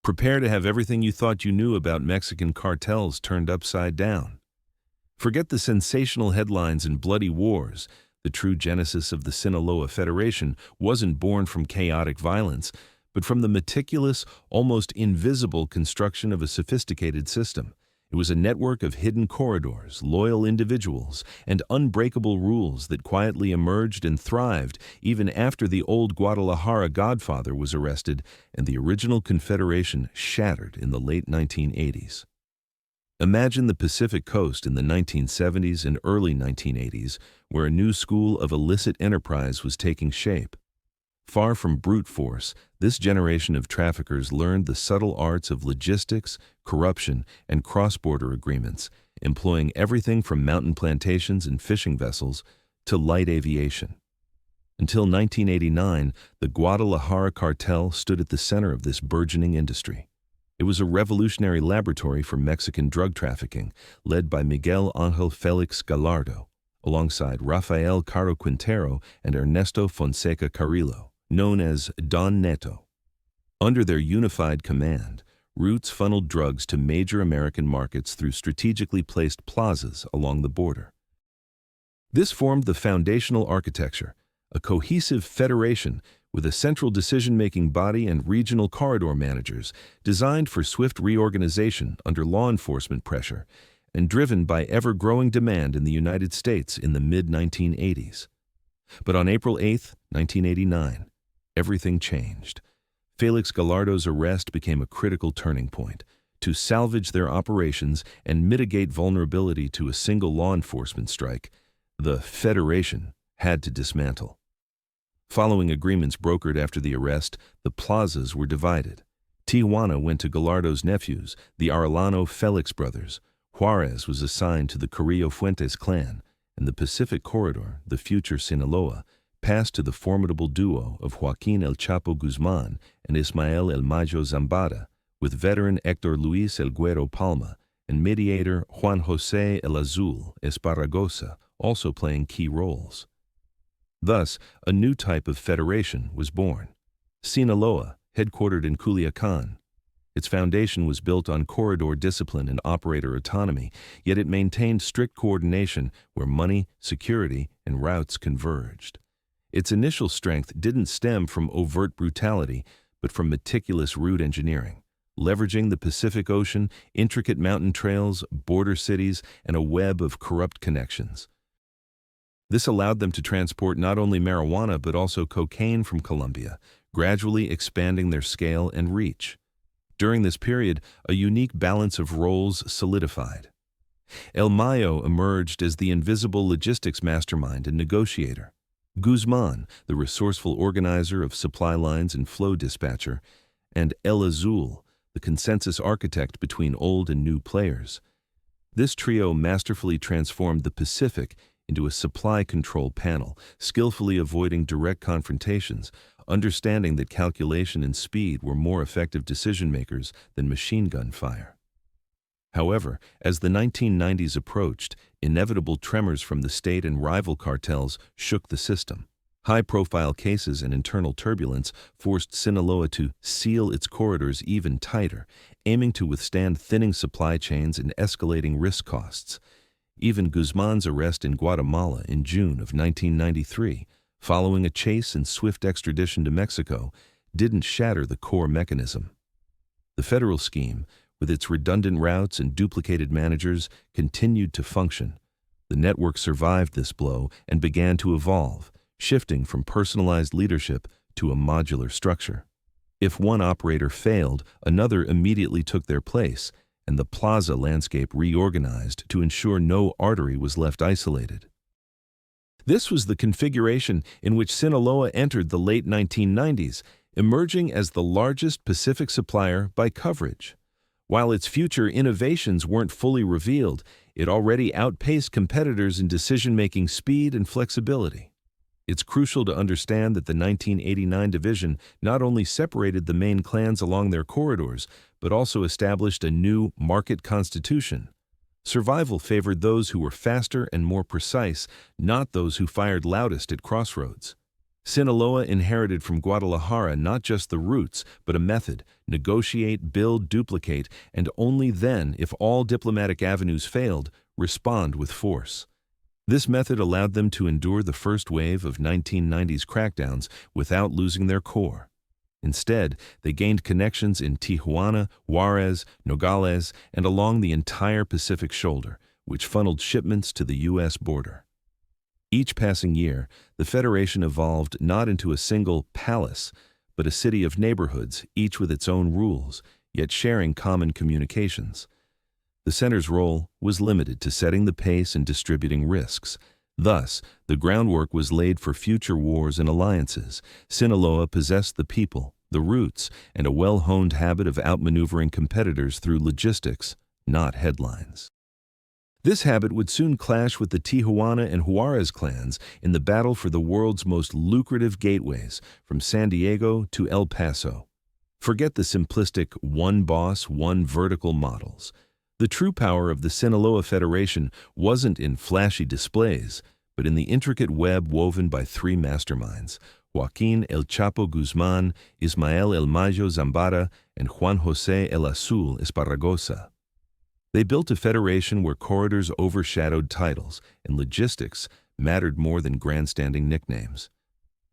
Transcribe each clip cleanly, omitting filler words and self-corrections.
Prepare to have everything you thought you knew about Mexican cartels turned upside down. Forget the sensational headlines and bloody wars. The true genesis of the Sinaloa Federation wasn't born from chaotic violence, but from the meticulous, almost invisible construction of a sophisticated system. It was a network of hidden corridors, loyal individuals, and unbreakable rules that quietly emerged and thrived even after the old Guadalajara godfather was arrested and the original confederation shattered in the late 1980s. Imagine the Pacific Coast in the 1970s and early 1980s, where a new school of illicit enterprise was taking shape. Far from brute force, this generation of traffickers learned the subtle arts of logistics, corruption, and cross-border agreements, employing everything from mountain plantations and fishing vessels to light aviation. Until 1989, the Guadalajara Cartel stood at the center of this burgeoning industry. It was a revolutionary laboratory for Mexican drug trafficking, led by Miguel Ángel Félix Gallardo, alongside Rafael Caro Quintero and Ernesto Fonseca Carrillo, known as Don Neto. Under their unified command, routes funneled drugs to major American markets through strategically placed plazas along the border. This formed the foundational architecture, a cohesive federation with a central decision-making body and regional corridor managers designed for swift reorganization under law enforcement pressure and driven by ever-growing demand in the United States in the mid-1980s. But on April 8, 1989, everything changed. Felix Gallardo's arrest became a critical turning point. To salvage their operations and mitigate vulnerability to a single law enforcement strike, the Federation had to dismantle. Following agreements brokered after the arrest, the plazas were divided. Tijuana went to Gallardo's nephews, the Arellano Felix brothers. Juarez was assigned to the Carrillo Fuentes clan, and the Pacific Corridor, the future Sinaloa, passed to the formidable duo of Joaquín El Chapo Guzmán and Ismael El Mayo Zambada, with veteran Héctor Luis El Güero Palma and mediator Juan José El Azul Esparragoza also playing key roles. Thus, a new type of federation was born. Sinaloa, headquartered in Culiacán. Its foundation was built on corridor discipline and operator autonomy, yet it maintained strict coordination where money, security, and routes converged. Its initial strength didn't stem from overt brutality, but from meticulous route engineering, leveraging the Pacific Ocean, intricate mountain trails, border cities, and a web of corrupt connections. This allowed them to transport not only marijuana but also cocaine from Colombia, gradually expanding their scale and reach. During this period, a unique balance of roles solidified. El Mayo emerged as the invisible logistics mastermind and negotiator. Guzmán, the resourceful organizer of supply lines and flow dispatcher, and El Azul, the consensus architect between old and new players. This trio masterfully transformed the Pacific into a supply control panel, skillfully avoiding direct confrontations, understanding that calculation and speed were more effective decision-makers than machine gun fire. However, as the 1990s approached, inevitable tremors from the state and rival cartels shook the system. High-profile cases and internal turbulence forced Sinaloa to seal its corridors even tighter, aiming to withstand thinning supply chains and escalating risk costs. Even Guzmán's arrest in Guatemala in June of 1993, following a chase and swift extradition to Mexico, didn't shatter the core mechanism. The federal scheme, with its redundant routes and duplicated managers, continued to function. The network survived this blow and began to evolve, shifting from personalized leadership to a modular structure. If one operator failed, another immediately took their place, and the plaza landscape reorganized to ensure no artery was left isolated. This was the configuration in which Sinaloa entered the late 1990s, emerging as the largest Pacific supplier by coverage. While its future innovations weren't fully revealed, it already outpaced competitors in decision-making speed and flexibility. It's crucial to understand that the 1989 division not only separated the main clans along their corridors, but also established a new market constitution. Survival favored those who were faster and more precise, not those who fired loudest at crossroads. Sinaloa inherited from Guadalajara not just the routes, but a method: negotiate, build, duplicate, and only then, if all diplomatic avenues failed, respond with force. This method allowed them to endure the first wave of 1990s crackdowns without losing their core. Instead, they gained connections in Tijuana, Juarez, Nogales, and along the entire Pacific Shoulder, which funneled shipments to the U.S. border. Each passing year, the Federation evolved not into a single palace, but a city of neighborhoods, each with its own rules, yet sharing common communications. The center's role was limited to setting the pace and distributing risks. Thus, the groundwork was laid for future wars and alliances. Sinaloa possessed the people, the roots, and a well-honed habit of outmaneuvering competitors through logistics, not headlines. This habit would soon clash with the Tijuana and Juarez clans in the battle for the world's most lucrative gateways, from San Diego to El Paso. Forget the simplistic one boss, one vertical models. The true power of the Sinaloa Federation wasn't in flashy displays, but in the intricate web woven by three masterminds: Joaquín El Chapo Guzmán, Ismael El Mayo Zambada, and Juan José El Azul Esparragoza. They built a federation where corridors overshadowed titles, and logistics mattered more than grandstanding nicknames.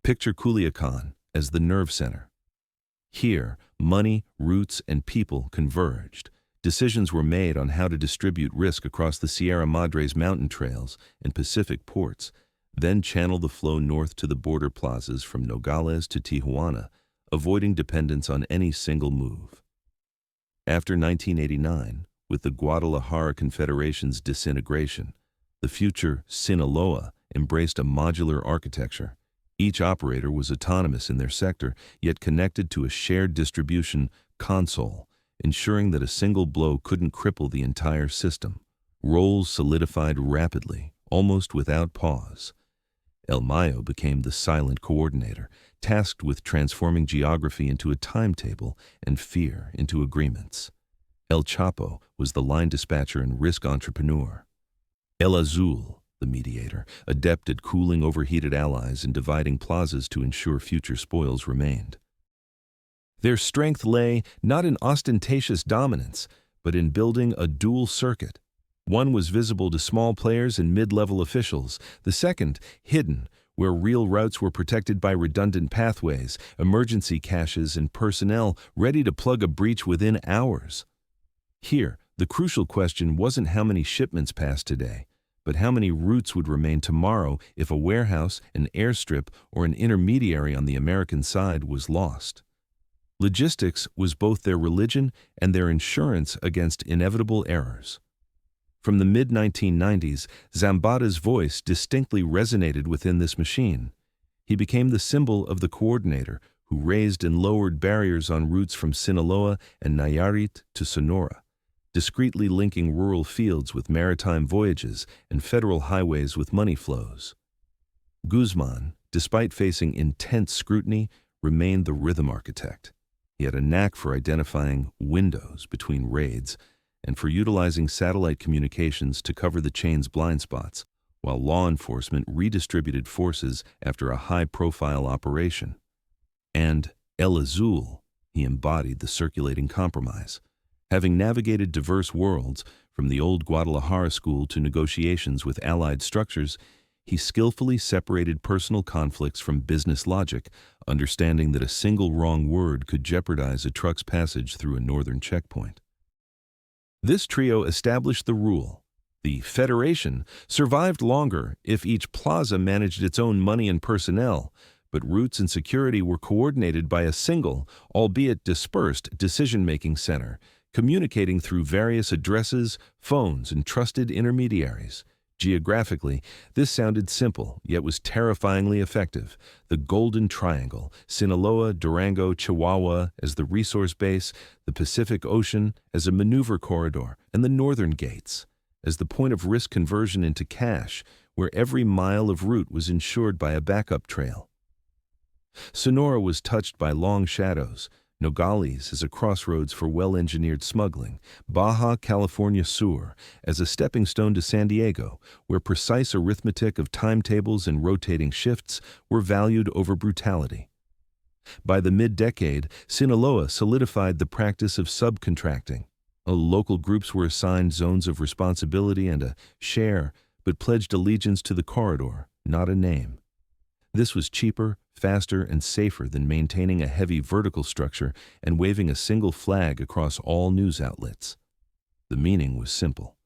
Picture Culiacán as the nerve center. Here, money, roots, and people converged. Decisions were made on how to distribute risk across the Sierra Madres mountain trails and Pacific ports, then channel the flow north to the border plazas from Nogales to Tijuana, avoiding dependence on any single move. After 1989, with the Guadalajara Confederation's disintegration, the future Sinaloa embraced a modular architecture. Each operator was autonomous in their sector, yet connected to a shared distribution console, ensuring that a single blow couldn't cripple the entire system. Roles solidified rapidly, almost without pause. El Mayo became the silent coordinator, tasked with transforming geography into a timetable and fear into agreements. El Chapo was the line dispatcher and risk entrepreneur. El Azul, the mediator, adept at cooling overheated allies and dividing plazas to ensure future spoils remained. Their strength lay not in ostentatious dominance, but in building a dual circuit. One was visible to small players and mid-level officials, the second hidden, where real routes were protected by redundant pathways, emergency caches, and personnel ready to plug a breach within hours. Here, the crucial question wasn't how many shipments passed today, but how many routes would remain tomorrow if a warehouse, an airstrip, or an intermediary on the American side was lost. Logistics was both their religion and their insurance against inevitable errors. From the mid-1990s, Zambada's voice distinctly resonated within this machine. He became the symbol of the coordinator who raised and lowered barriers on routes from Sinaloa and Nayarit to Sonora, discreetly linking rural fields with maritime voyages and federal highways with money flows. Guzmán, despite facing intense scrutiny, remained the rhythm architect. He had a knack for identifying windows between raids and for utilizing satellite communications to cover the chain's blind spots, while law enforcement redistributed forces after a high-profile operation. And El Azul, he embodied the circulating compromise. Having navigated diverse worlds, from the old Guadalajara school to negotiations with allied structures, he skillfully separated personal conflicts from business logic, understanding that a single wrong word could jeopardize a truck's passage through a northern checkpoint. This trio established the rule. The Federation survived longer if each plaza managed its own money and personnel, but routes and security were coordinated by a single, albeit dispersed, decision-making center, communicating through various addresses, phones, and trusted intermediaries. Geographically, this sounded simple, yet was terrifyingly effective. The Golden Triangle, Sinaloa, Durango, Chihuahua as the resource base, the Pacific Ocean as a maneuver corridor, and the Northern Gates as the point of risk conversion into cash, where every mile of route was insured by a backup trail. Sonora was touched by long shadows, Nogales as a crossroads for well-engineered smuggling, Baja California Sur as a stepping stone to San Diego, where precise arithmetic of timetables and rotating shifts were valued over brutality. By the mid-decade, Sinaloa solidified the practice of subcontracting. Local groups were assigned zones of responsibility and a share, but pledged allegiance to the corridor, not a name. This was cheaper, faster, and safer than maintaining a heavy vertical structure and waving a single flag across all news outlets. The meaning was simple.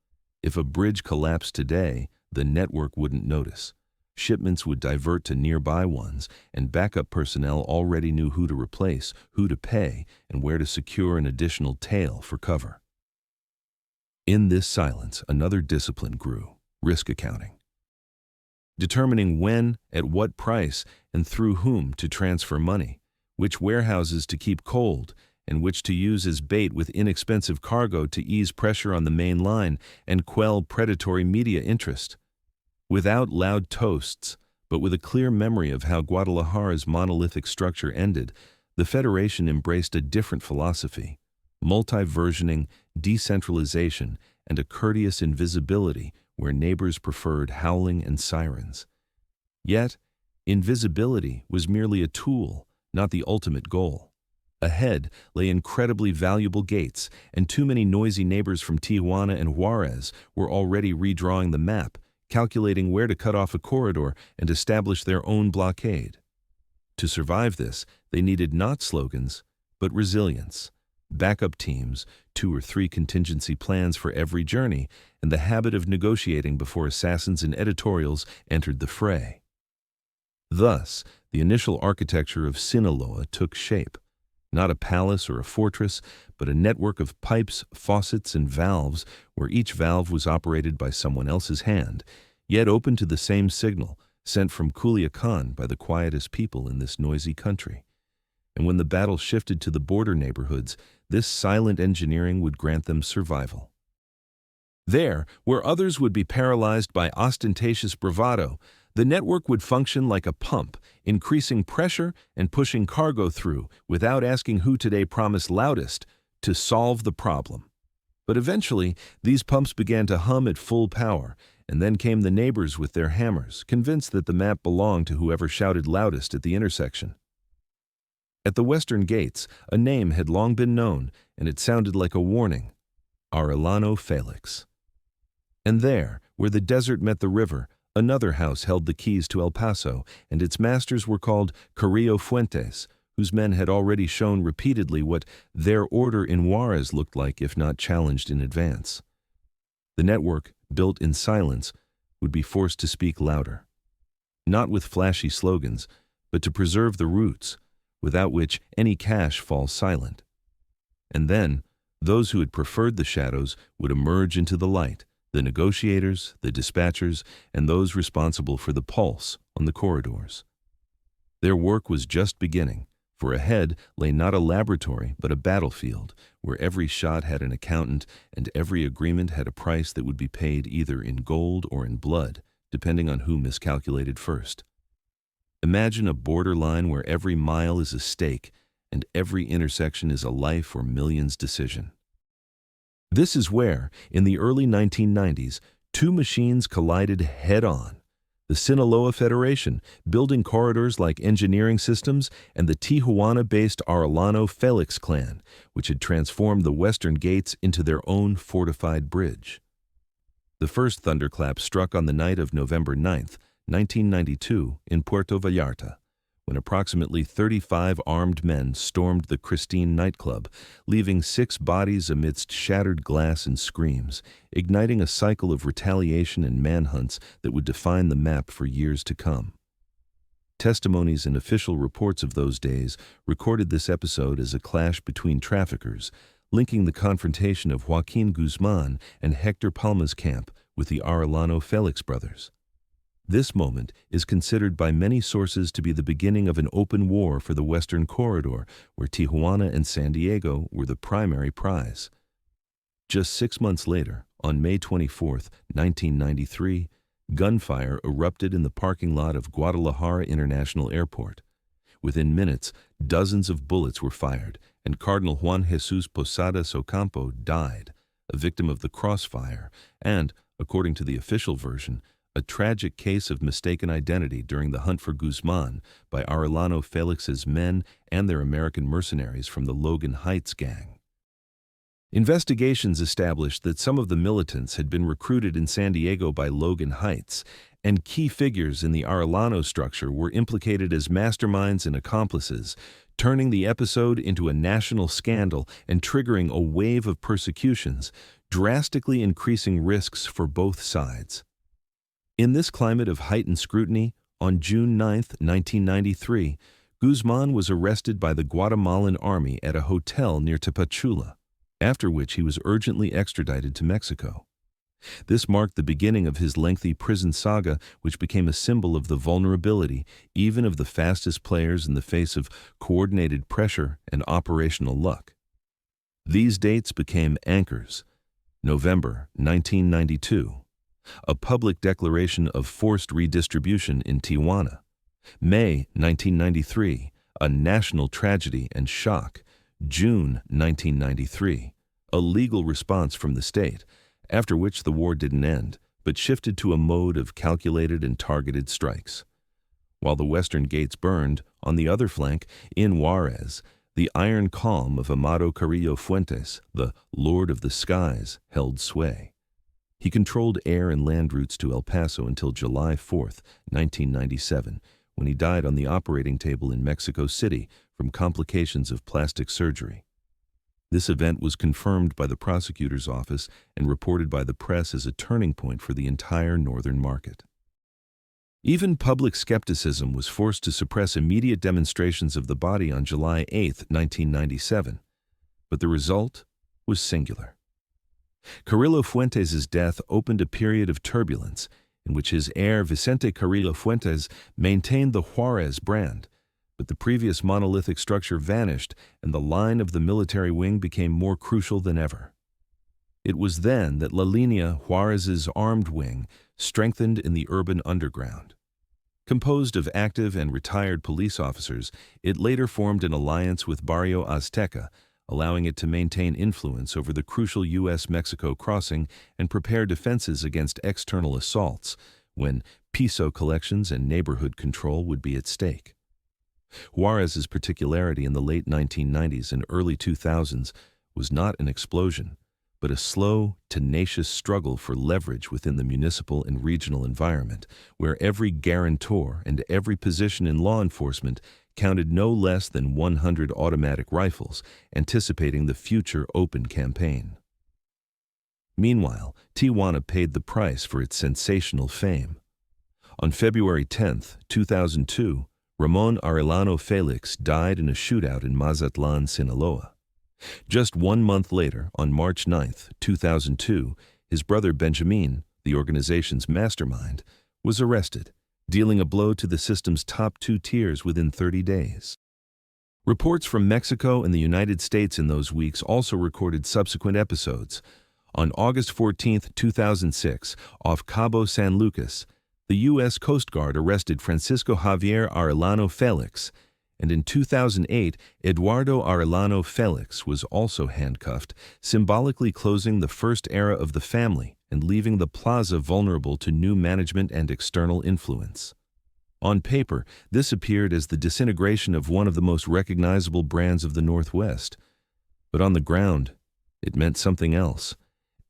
If a bridge collapsed today, the network wouldn't notice. Shipments would divert to nearby ones, and backup personnel already knew who to replace, who to pay, and where to secure an additional tail for cover. In this silence, another discipline grew: risk accounting. Determining when, at what price, and through whom to transfer money, which warehouses to keep cold, and which to use as bait with inexpensive cargo to ease pressure on the main line and quell predatory media interest. Without loud toasts, but with a clear memory of how Guadalajara's monolithic structure ended, the Federation embraced a different philosophy: multi-versioning, decentralization, and a courteous invisibility where neighbors preferred howling and sirens. Yet, invisibility was merely a tool, not the ultimate goal. Ahead lay incredibly valuable gates, and too many noisy neighbors from Tijuana and Juarez were already redrawing the map, calculating where to cut off a corridor and establish their own blockade. To survive this, they needed not slogans, but resilience, backup teams, 2 or 3 contingency plans for every journey, and the habit of negotiating before assassins and editorials entered the fray. Thus, the initial architecture of Sinaloa took shape. Not a palace or a fortress, but a network of pipes, faucets, and valves where each valve was operated by someone else's hand, yet open to the same signal sent from Culiacan by the quietest people in this noisy country. And when the battle shifted to the border neighborhoods, this silent engineering would grant them survival. There, where others would be paralyzed by ostentatious bravado, the network would function like a pump, increasing pressure and pushing cargo through without asking who today promised loudest to solve the problem. But eventually, these pumps began to hum at full power, and then came the neighbors with their hammers, convinced that the map belonged to whoever shouted loudest at the intersection. At the western gates, a name had long been known, and it sounded like a warning: Arellano Felix. And there, where the desert met the river, another house held the keys to El Paso, and its masters were called Carrillo Fuentes, whose men had already shown repeatedly what their order in Juarez looked like if not challenged in advance. The network, built in silence, would be forced to speak louder. Not with flashy slogans, but to preserve the roots, without which any cash falls silent. And then, those who had preferred the shadows would emerge into the light: the negotiators, the dispatchers, and those responsible for the pulse on the corridors. Their work was just beginning, for ahead lay not a laboratory but a battlefield, where every shot had an accountant and every agreement had a price that would be paid either in gold or in blood, depending on who miscalculated first. Imagine a borderline where every mile is a stake and every intersection is a life or millions decision. This is where, in the early 1990s, 2 machines collided head-on: the Sinaloa Federation, building corridors like engineering systems, and the Tijuana-based Arellano Felix clan, which had transformed the western gates into their own fortified bridge. The first thunderclap struck on the night of November 9th, 1992, in Puerto Vallarta, when approximately 35 armed men stormed the Christine nightclub, leaving 6 bodies amidst shattered glass and screams, igniting a cycle of retaliation and manhunts that would define the map for years to come. Testimonies and official reports of those days recorded this episode as a clash between traffickers, linking the confrontation of Joaquín Guzmán and Hector Palma's camp with the Arellano Felix brothers. This moment is considered by many sources to be the beginning of an open war for the Western Corridor, where Tijuana and San Diego were the primary prize. Just 6 months later, on May 24, 1993, gunfire erupted in the parking lot of Guadalajara International Airport. Within minutes, dozens of bullets were fired, and Cardinal Juan Jesús Posadas Ocampo died, a victim of the crossfire and, according to the official version, a tragic case of mistaken identity during the hunt for Guzmán by Arellano Felix's men and their American mercenaries from the Logan Heights gang. Investigations established that some of the militants had been recruited in San Diego by Logan Heights, and key figures in the Arellano structure were implicated as masterminds and accomplices, turning the episode into a national scandal and triggering a wave of persecutions, drastically increasing risks for both sides. In this climate of heightened scrutiny, on June 9, 1993, Guzmán was arrested by the Guatemalan army at a hotel near Tapachula, after which he was urgently extradited to Mexico. This marked the beginning of his lengthy prison saga, which became a symbol of the vulnerability even of the fastest players in the face of coordinated pressure and operational luck. These dates became anchors. November 1992, a public declaration of forced redistribution in Tijuana. May 1993, a national tragedy and shock. June 1993, a legal response from the state, after which the war didn't end, but shifted to a mode of calculated and targeted strikes. While the western gates burned, on the other flank, in Juarez, the iron calm of Amado Carrillo Fuentes, the Lord of the Skies, held sway. He controlled air and land routes to El Paso until July 4, 1997, when he died on the operating table in Mexico City from complications of plastic surgery. This event was confirmed by the prosecutor's office and reported by the press as a turning point for the entire northern market. Even public skepticism was forced to suppress immediate demonstrations of the body on July 8, 1997, but the result was singular. Carrillo Fuentes' death opened a period of turbulence in which his heir Vicente Carrillo Fuentes maintained the Juarez brand, but the previous monolithic structure vanished and the line of the military wing became more crucial than ever. It was then that La Línea, Juarez's armed wing, strengthened in the urban underground. Composed of active and retired police officers, it later formed an alliance with Barrio Azteca, allowing it to maintain influence over the crucial U.S.-Mexico crossing and prepare defenses against external assaults when peso collections and neighborhood control would be at stake. Juarez's particularity in the late 1990s and early 2000s was not an explosion, but a slow, tenacious struggle for leverage within the municipal and regional environment, where every guarantor and every position in law enforcement counted no less than 100 automatic rifles, anticipating the future open campaign. Meanwhile, Tijuana paid the price for its sensational fame. On February 10, 2002, Ramon Arellano Felix died in a shootout in Mazatlan, Sinaloa. Just 1 month later, on March 9, 2002, his brother Benjamin, the organization's mastermind, was arrested, dealing a blow to the system's top 2 tiers within 30 days. Reports from Mexico and the United States in those weeks also recorded subsequent episodes. On August 14, 2006, off Cabo San Lucas, the U.S. Coast Guard arrested Francisco Javier Arellano Felix, and in 2008, Eduardo Arellano Felix was also handcuffed, symbolically closing the first era of the family and leaving the plaza vulnerable to new management and external influence. On paper, this appeared as the disintegration of one of the most recognizable brands of the Northwest. But on the ground, it meant something else.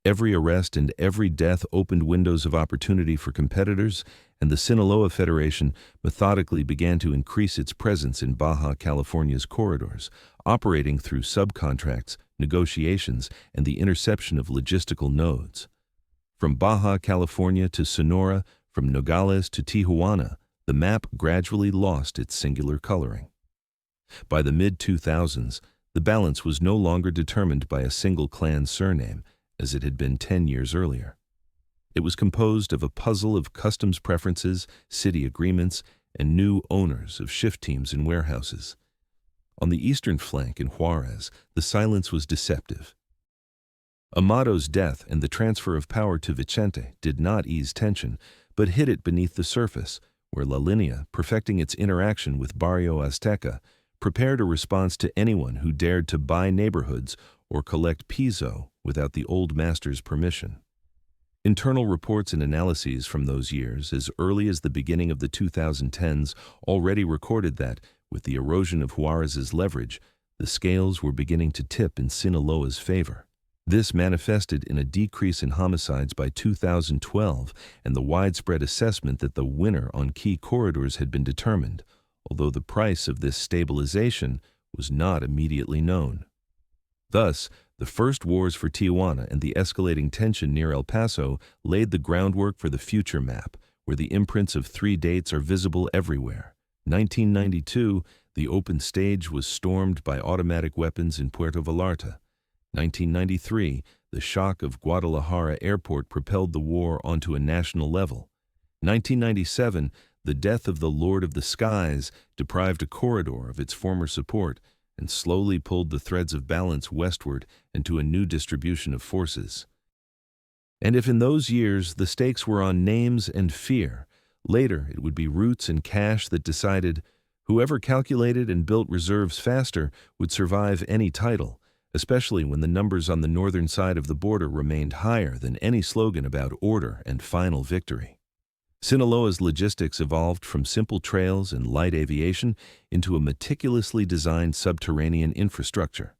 Every arrest and every death opened windows of opportunity for competitors, and the Sinaloa Federation methodically began to increase its presence in Baja California's corridors, operating through subcontracts, negotiations, and the interception of logistical nodes. From Baja California to Sonora, from Nogales to Tijuana, the map gradually lost its singular coloring. By the mid-2000s, the balance was no longer determined by a single clan surname, as it had been 10 years earlier. It was composed of a puzzle of customs preferences, city agreements, and new owners of shift teams and warehouses. On the eastern flank in Juarez, the silence was deceptive. Amado's death and the transfer of power to Vicente did not ease tension, but hid it beneath the surface, where La Línea, perfecting its interaction with Barrio Azteca, prepared a response to anyone who dared to buy neighborhoods or collect piso without the old master's permission. Internal reports and analyses from those years, as early as the beginning of the 2010s, already recorded that, with the erosion of Juarez's leverage, the scales were beginning to tip in Sinaloa's favor. This manifested in a decrease in homicides by 2012 and the widespread assessment that the winner on key corridors had been determined, although the price of this stabilization was not immediately known. Thus, the first wars for Tijuana and the escalating tension near El Paso laid the groundwork for the future map, where the imprints of 3 dates are visible everywhere. 1992, the open stage was stormed by automatic weapons in Puerto Vallarta. 1993, the shock of Guadalajara Airport propelled the war onto a national level. 1997, the death of the Lord of the Skies deprived a corridor of its former support and slowly pulled the threads of balance westward into a new distribution of forces. And if in those years the stakes were on names and fear, later it would be roots and cash that decided whoever calculated and built reserves faster would survive any title, especially when the numbers on the northern side of the border remained higher than any slogan about order and final victory. Sinaloa's logistics evolved from simple trails and light aviation into a meticulously designed subterranean infrastructure.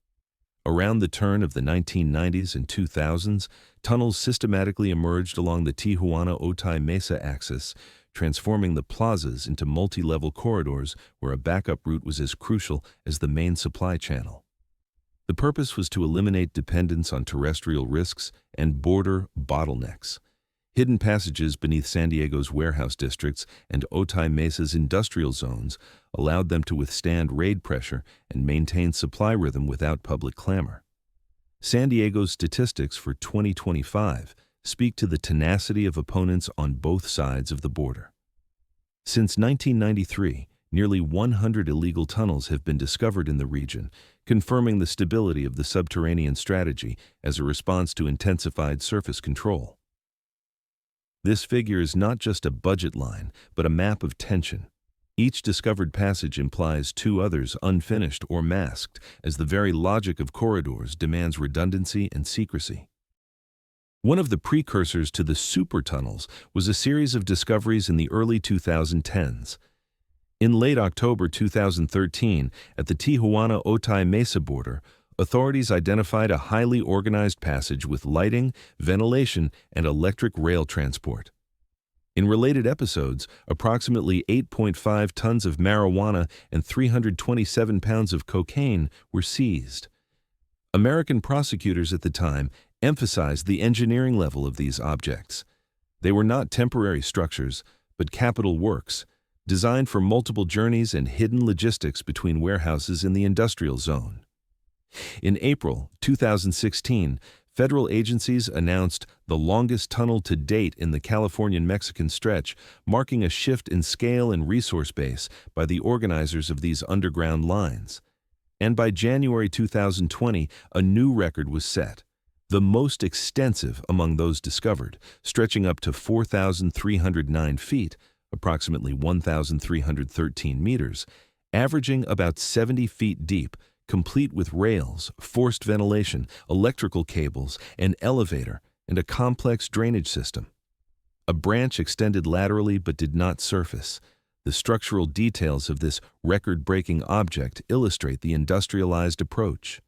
Around the turn of the 1990s and 2000s, tunnels systematically emerged along the Tijuana-Otay Mesa axis, transforming the plazas into multi-level corridors where a backup route was as crucial as the main supply channel. The purpose was to eliminate dependence on terrestrial risks and border bottlenecks. Hidden passages beneath San Diego's warehouse districts and Otay Mesa's industrial zones allowed them to withstand raid pressure and maintain supply rhythm without public clamor. San Diego's statistics for 2025 speak to the tenacity of opponents on both sides of the border. Since 1993, nearly 100 illegal tunnels have been discovered in the region, confirming the stability of the subterranean strategy as a response to intensified surface control. This figure is not just a budget line, but a map of tension. Each discovered passage implies 2 others unfinished or masked, as the very logic of corridors demands redundancy and secrecy. One of the precursors to the super tunnels was a series of discoveries in the early 2010s. In late October 2013, at the Tijuana-Otay Mesa border, authorities identified a highly organized passage with lighting, ventilation, and electric rail transport. In related episodes, approximately 8.5 tons of marijuana and 327 pounds of cocaine were seized. American prosecutors at the time emphasized the engineering level of these objects. They were not temporary structures, but capital works, designed for multiple journeys and hidden logistics between warehouses in the industrial zone. In April 2016, federal agencies announced the longest tunnel to date in the Californian-Mexican stretch, marking a shift in scale and resource base by the organizers of these underground lines. And by January 2020, a new record was set, the most extensive among those discovered, stretching up to 4,309 feet, approximately 1,313 meters, averaging about 70 feet deep, complete with rails, forced ventilation, electrical cables, an elevator, and a complex drainage system. A branch extended laterally but did not surface. The structural details of this record-breaking object illustrate the industrialized approach.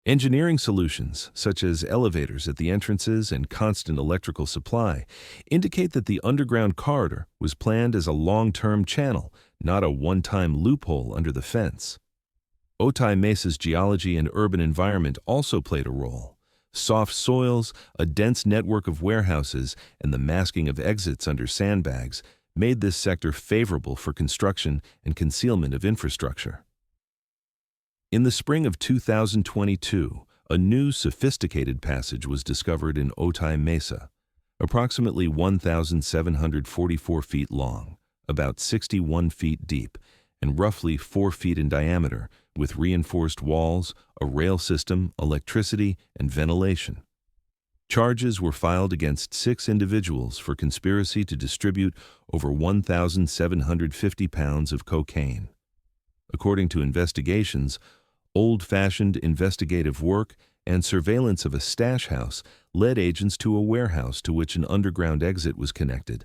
Engineering solutions, such as elevators at the entrances and constant electrical supply, indicate that the underground corridor was planned as a long-term channel, not a one-time loophole under the fence. Otay Mesa's geology and urban environment also played a role. Soft soils, a dense network of warehouses, and the masking of exits under sandbags made this sector favorable for construction and concealment of infrastructure. In the spring of 2022, a new sophisticated passage was discovered in Otay Mesa, approximately 1,744 feet long, about 61 feet deep, and roughly 4 feet in diameter, with reinforced walls, a rail system, electricity, and ventilation. Charges were filed against 6 individuals for conspiracy to distribute over 1,750 pounds of cocaine. According to investigations, old-fashioned investigative work and surveillance of a stash house led agents to a warehouse to which an underground exit was connected,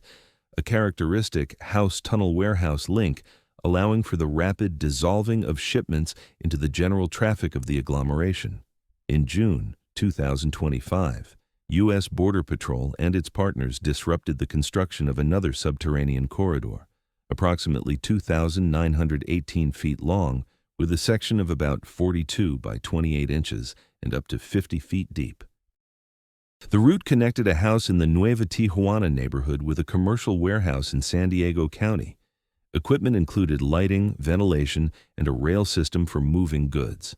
a characteristic house-tunnel-warehouse link allowing for the rapid dissolving of shipments into the general traffic of the agglomeration. In June 2025, U.S. Border Patrol and its partners disrupted the construction of another subterranean corridor, approximately 2,918 feet long, with a section of about 42 by 28 inches and up to 50 feet deep. The route connected a house in the Nueva Tijuana neighborhood with a commercial warehouse in San Diego County. Equipment included lighting, ventilation, and a rail system for moving goods.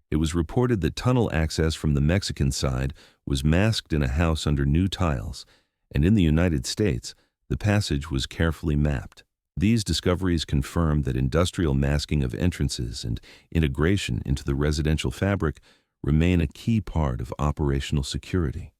It was reported that tunnel access from the Mexican side was masked in a house under new tiles, and in the United States, the passage was carefully mapped. These discoveries confirmed that industrial masking of entrances and integration into the residential fabric remain a key part of operational security.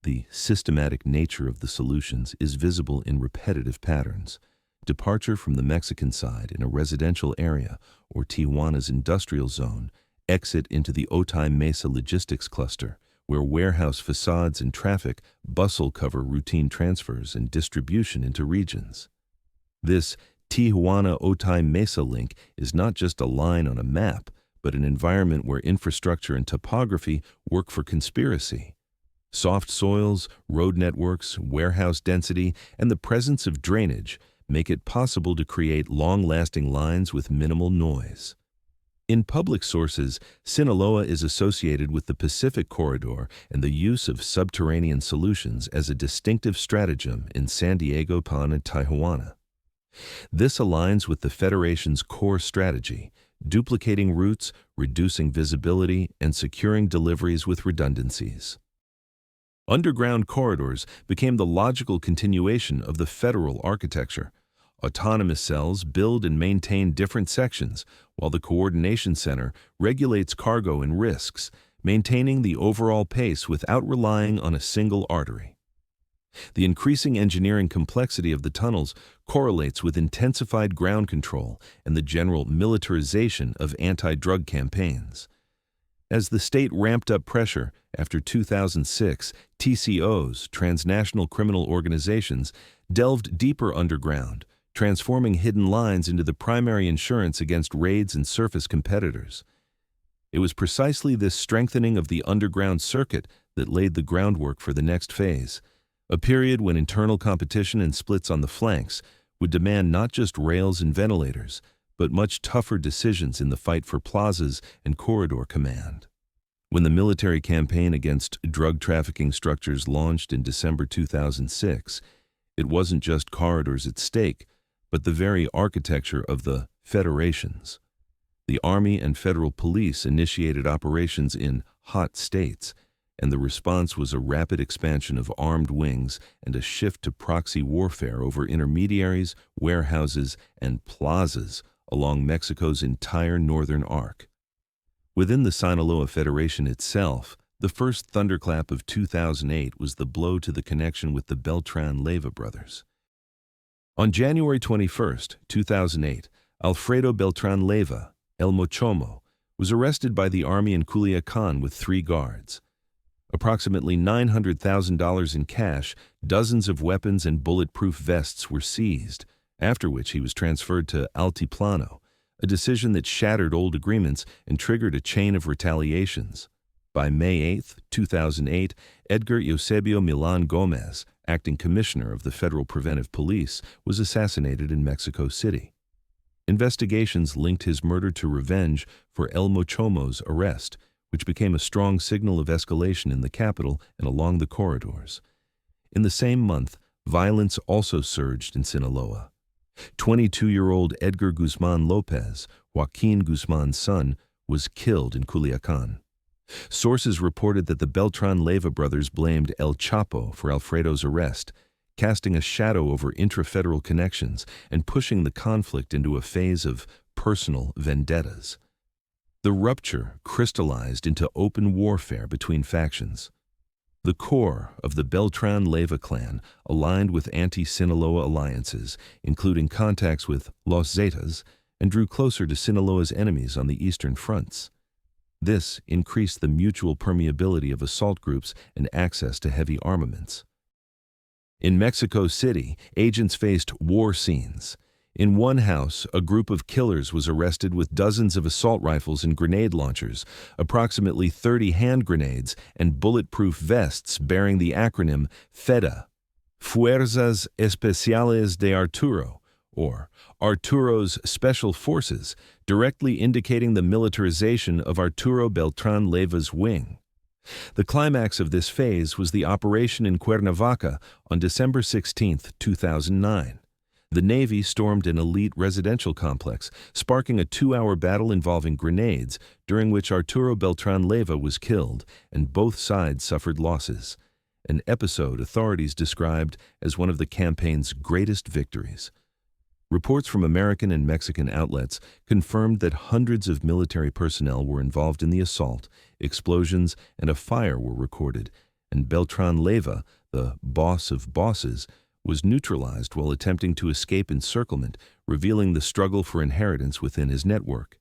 The systematic nature of the solutions is visible in repetitive patterns. Departure from the Mexican side in a residential area or Tijuana's industrial zone, exit into the Otay Mesa logistics cluster, where warehouse facades and traffic bustle cover routine transfers and distribution into regions. This Tijuana-Otay Mesa link is not just a line on a map, but an environment where infrastructure and topography work for conspiracy. Soft soils, road networks, warehouse density, and the presence of drainage make it possible to create long-lasting lines with minimal noise. In public sources, Sinaloa is associated with the Pacific Corridor and the use of subterranean solutions as a distinctive stratagem in San Diego, Pan, and Tijuana. This aligns with the Federation's core strategy, duplicating routes, reducing visibility, and securing deliveries with redundancies. Underground corridors became the logical continuation of the federal architecture. Autonomous cells build and maintain different sections, while the coordination center regulates cargo and risks, maintaining the overall pace without relying on a single artery. The increasing engineering complexity of the tunnels correlates with intensified ground control and the general militarization of anti-drug campaigns. As the state ramped up pressure after 2006, TCOs, transnational criminal organizations, delved deeper underground, transforming hidden lines into the primary insurance against raids and surface competitors. It was precisely this strengthening of the underground circuit that laid the groundwork for the next phase, a period when internal competition and splits on the flanks would demand not just rails and ventilators, but much tougher decisions in the fight for plazas and corridor command. When the military campaign against drug trafficking structures launched in December 2006, it wasn't just corridors at stake, but the very architecture of the federations. The Army and federal police initiated operations in hot states, and the response was a rapid expansion of armed wings and a shift to proxy warfare over intermediaries, warehouses, and plazas along Mexico's entire northern arc. Within the Sinaloa Federation itself, the first thunderclap of 2008 was the blow to the connection with the Beltran-Leyva brothers. On January 21, 2008, Alfredo Beltran-Leyva, El Mochomo, was arrested by the Army in Culiacan with 3 guards. Approximately $900,000 in cash, dozens of weapons and bulletproof vests were seized, after which he was transferred to Altiplano, a decision that shattered old agreements and triggered a chain of retaliations. By May 8, 2008, Edgar Eusebio Milan Gomez, acting commissioner of the Federal Preventive Police, was assassinated in Mexico City. Investigations linked his murder to revenge for El Mochomo's arrest, which became a strong signal of escalation in the capital and along the corridors. In the same month, violence also surged in Sinaloa. 22-year-old Edgar Guzmán Lopez, Joaquín Guzmán's son, was killed in Culiacan. Sources reported that the Beltran-Leyva brothers blamed El Chapo for Alfredo's arrest, casting a shadow over intra-federal connections and pushing the conflict into a phase of personal vendettas. The rupture crystallized into open warfare between factions. The core of the Beltran-Leyva clan aligned with anti-Sinaloa alliances, including contacts with Los Zetas, and drew closer to Sinaloa's enemies on the eastern fronts. This increased the mutual permeability of assault groups and access to heavy armaments. In Mexico City, agents faced war scenes. In one house, a group of killers was arrested with dozens of assault rifles and grenade launchers, approximately 30 hand grenades, and bulletproof vests bearing the acronym FEDA, Fuerzas Especiales de Arturo, or Arturo's Special Forces, directly indicating the militarization of Arturo Beltrán Leiva's wing. The climax of this phase was the operation in Cuernavaca on December 16, 2009. The Navy stormed an elite residential complex, sparking a 2-hour battle involving grenades, during which Arturo Beltrán Leiva was killed, and both sides suffered losses. An episode authorities described as one of the campaign's greatest victories. Reports from American and Mexican outlets confirmed that hundreds of military personnel were involved in the assault, explosions, and a fire were recorded, and Beltrán Leiva, the boss of bosses, was neutralized while attempting to escape encirclement, revealing the struggle for inheritance within his network.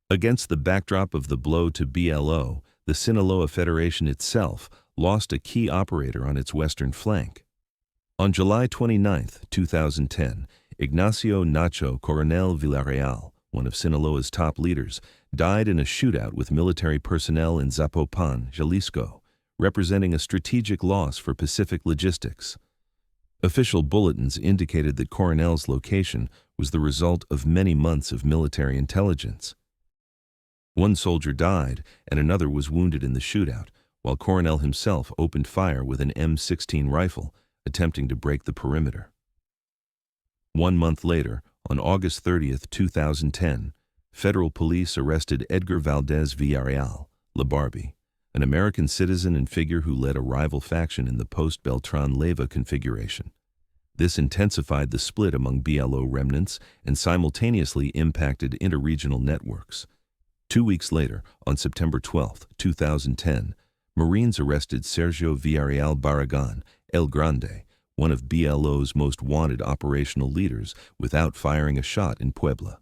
Against the backdrop of the blow to BLO, the Sinaloa Federation itself lost a key operator on its western flank. On July 29, 2010, Ignacio Nacho Coronel Villarreal, one of Sinaloa's top leaders, died in a shootout with military personnel in Zapopan, Jalisco, representing a strategic loss for Pacific logistics. Official bulletins indicated that Coronel's location was the result of many months of military intelligence. One soldier died and another was wounded in the shootout, while Coronel himself opened fire with an M16 rifle, attempting to break the perimeter. 1 month later, on August 30, 2010, federal police arrested Edgar Valdez Villarreal, La Barbie, an American citizen and figure who led a rival faction in the post-Beltrán Leiva configuration. This intensified the split among BLO remnants and simultaneously impacted interregional networks. 2 weeks later, on September 12, 2010, Marines arrested Sergio Villarreal Barragán, El Grande, one of BLO's most wanted operational leaders, without firing a shot in Puebla.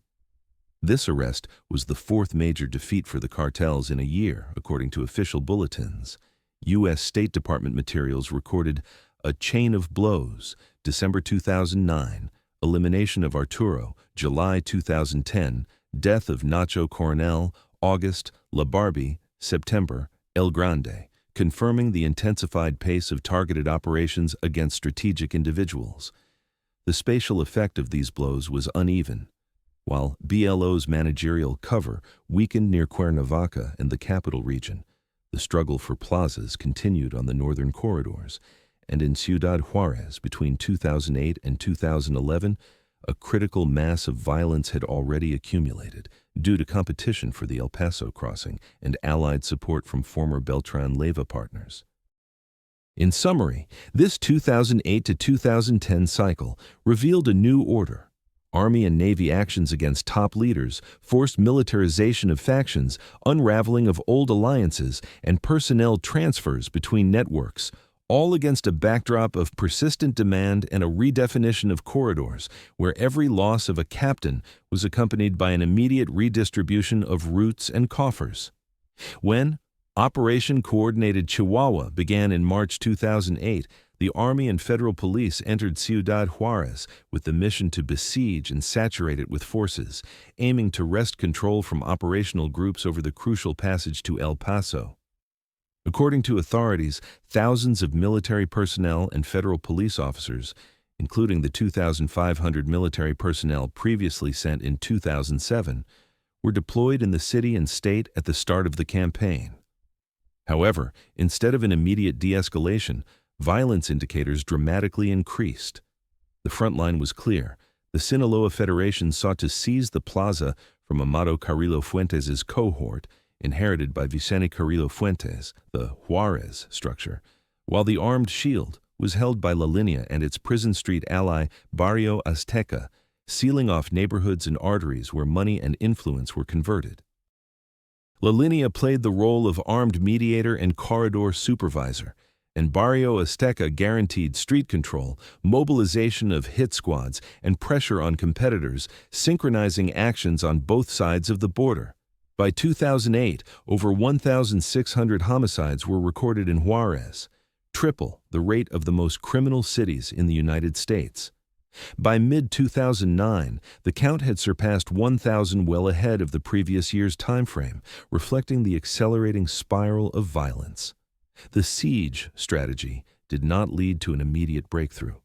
This arrest was the fourth major defeat for the cartels in a year, according to official bulletins. U.S. State Department materials recorded a chain of blows, December 2009, elimination of Arturo, July 2010, death of Nacho Coronel, August, La Barbie, September, El Grande, confirming the intensified pace of targeted operations against strategic individuals. The spatial effect of these blows was uneven. While BLO's managerial cover weakened near Cuernavaca and the capital region, the struggle for plazas continued on the northern corridors, and in Ciudad Juárez between 2008 and 2011, a critical mass of violence had already accumulated due to competition for the El Paso crossing and allied support from former Beltrán Leiva partners. In summary, this 2008 to 2010 cycle revealed a new order. Army and Navy actions against top leaders, forced militarization of factions, unraveling of old alliances, and personnel transfers between networks, all against a backdrop of persistent demand and a redefinition of corridors, where every loss of a captain was accompanied by an immediate redistribution of routes and coffers. When Operation Coordinated Chihuahua began in March 2008, the Army and Federal Police entered Ciudad Juárez with the mission to besiege and saturate it with forces, aiming to wrest control from operational groups over the crucial passage to El Paso. According to authorities, thousands of military personnel and federal police officers, including the 2,500 military personnel previously sent in 2007, were deployed in the city and state at the start of the campaign. However, instead of an immediate de-escalation, violence indicators dramatically increased. The front line was clear. The Sinaloa Federation sought to seize the plaza from Amado Carrillo Fuentes' cohort, inherited by Vicente Carrillo Fuentes, the Juárez structure, while the armed shield was held by La Línea and its Prison Street ally Barrio Azteca, sealing off neighborhoods and arteries where money and influence were converted. La Línea played the role of armed mediator and corridor supervisor, and Barrio Azteca guaranteed street control, mobilization of hit squads, and pressure on competitors, synchronizing actions on both sides of the border. By 2008, over 1,600 homicides were recorded in Juarez, triple the rate of the most criminal cities in the United States. By mid-2009, the count had surpassed 1,000, well ahead of the previous year's timeframe, reflecting the accelerating spiral of violence. The siege strategy did not lead to an immediate breakthrough.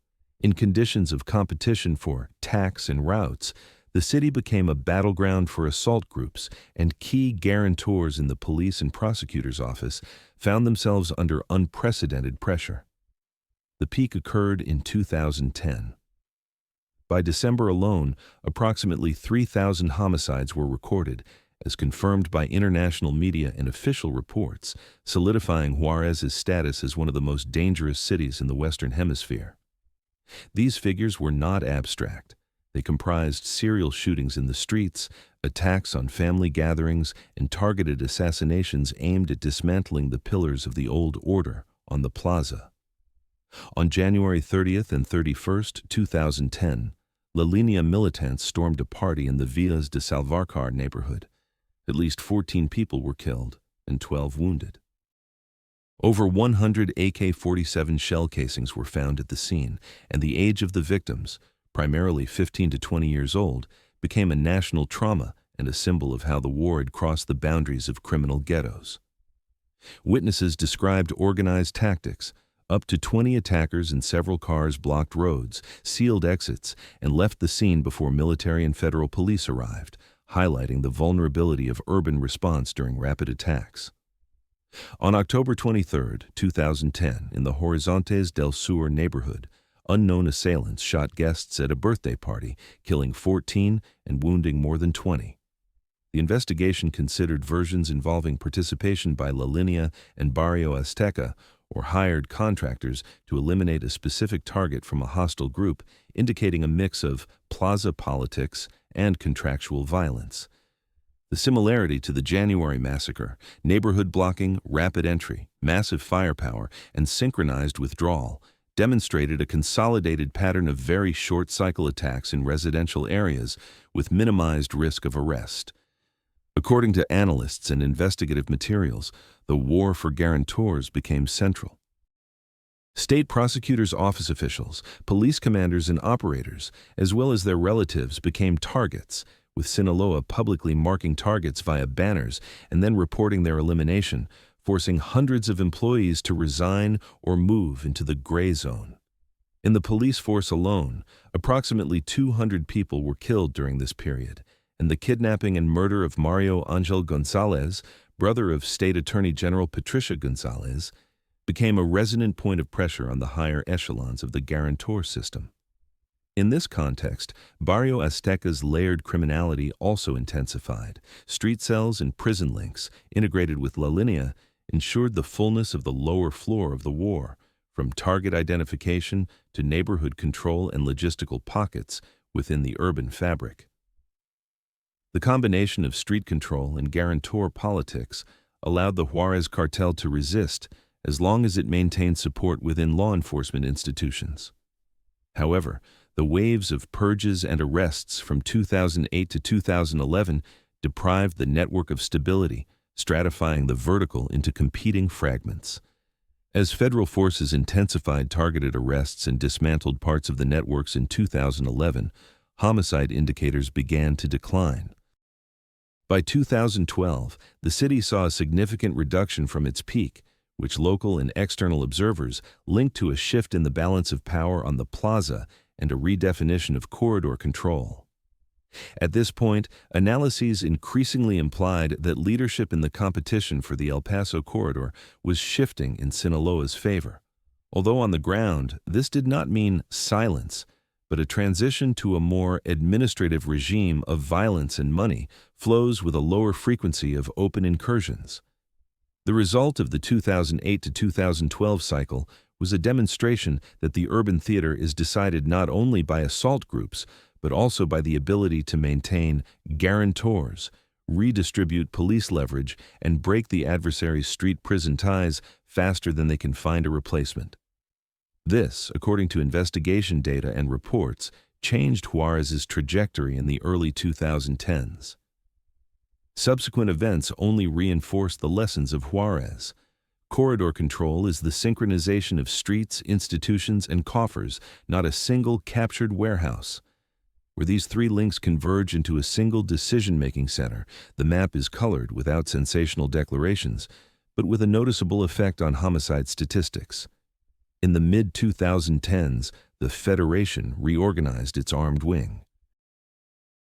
In conditions of competition for tax and routes, the city became a battleground for assault groups, and key guarantors in the police and prosecutor's office found themselves under unprecedented pressure. The peak occurred in 2010. By December alone, approximately 3,000 homicides were recorded, as confirmed by international media and official reports, solidifying Juarez's status as one of the most dangerous cities in the Western Hemisphere. These figures were not abstract. They comprised serial shootings in the streets, attacks on family gatherings, and targeted assassinations aimed at dismantling the pillars of the old order on the plaza. On January 30th and 31st, 2010, La Línea militants stormed a party in the Villas de Salvarcar neighborhood. At least 14 people were killed and 12 wounded. Over 100 AK-47 shell casings were found at the scene, and the age of the victims, primarily 15 to 20 years old, became a national trauma and a symbol of how the war had crossed the boundaries of criminal ghettos. Witnesses described organized tactics. Up to 20 attackers in several cars blocked roads, sealed exits, and left the scene before military and federal police arrived, highlighting the vulnerability of urban response during rapid attacks. On October 23, 2010, in the Horizontes del Sur neighborhood, unknown assailants shot guests at a birthday party, killing 14 and wounding more than 20. The investigation considered versions involving participation by La Línea and Barrio Azteca, or hired contractors to eliminate a specific target from a hostile group, indicating a mix of plaza politics and contractual violence. The similarity to the January massacre, neighborhood blocking, rapid entry, massive firepower, and synchronized withdrawal, demonstrated a consolidated pattern of very short-cycle attacks in residential areas with minimized risk of arrest. According to analysts and investigative materials, the war for guarantors became central. State prosecutors' office officials, police commanders and operators, as well as their relatives, became targets, with Sinaloa publicly marking targets via banners and then reporting their elimination, forcing hundreds of employees to resign or move into the gray zone. In the police force alone, approximately 200 people were killed during this period, and the kidnapping and murder of Mario Angel Gonzalez, brother of State Attorney General Patricia Gonzalez, became a resonant point of pressure on the higher echelons of the guarantor system. In this context, Barrio Azteca's layered criminality also intensified. Street cells and prison links, integrated with La Línea, ensured the fullness of the lower floor of the war, from target identification to neighborhood control and logistical pockets within the urban fabric. The combination of street control and guarantor politics allowed the Juarez cartel to resist as long as it maintained support within law enforcement institutions. However, the waves of purges and arrests from 2008 to 2011 deprived the network of stability, stratifying the vertical into competing fragments. As federal forces intensified targeted arrests and dismantled parts of the networks in 2011, homicide indicators began to decline. By 2012, the city saw a significant reduction from its peak, which local and external observers linked to a shift in the balance of power on the plaza and a redefinition of corridor control. At this point, analyses increasingly implied that leadership in the competition for the El Paso corridor was shifting in Sinaloa's favor. Although on the ground, this did not mean silence, but a transition to a more administrative regime of violence and money flows with a lower frequency of open incursions. The result of the 2008 to 2012 cycle was a demonstration that the urban theater is decided not only by assault groups, but also by the ability to maintain guarantors, redistribute police leverage, and break the adversary's street-prison ties faster than they can find a replacement. This, according to investigation data and reports, changed Juarez's trajectory in the early 2010s. Subsequent events only reinforced the lessons of Juarez. Corridor control is the synchronization of streets, institutions, and coffers, not a single captured warehouse. Where these three links converge into a single decision-making center, the map is colored without sensational declarations, but with a noticeable effect on homicide statistics. In the mid-2010s, the Federation reorganized its armed wing.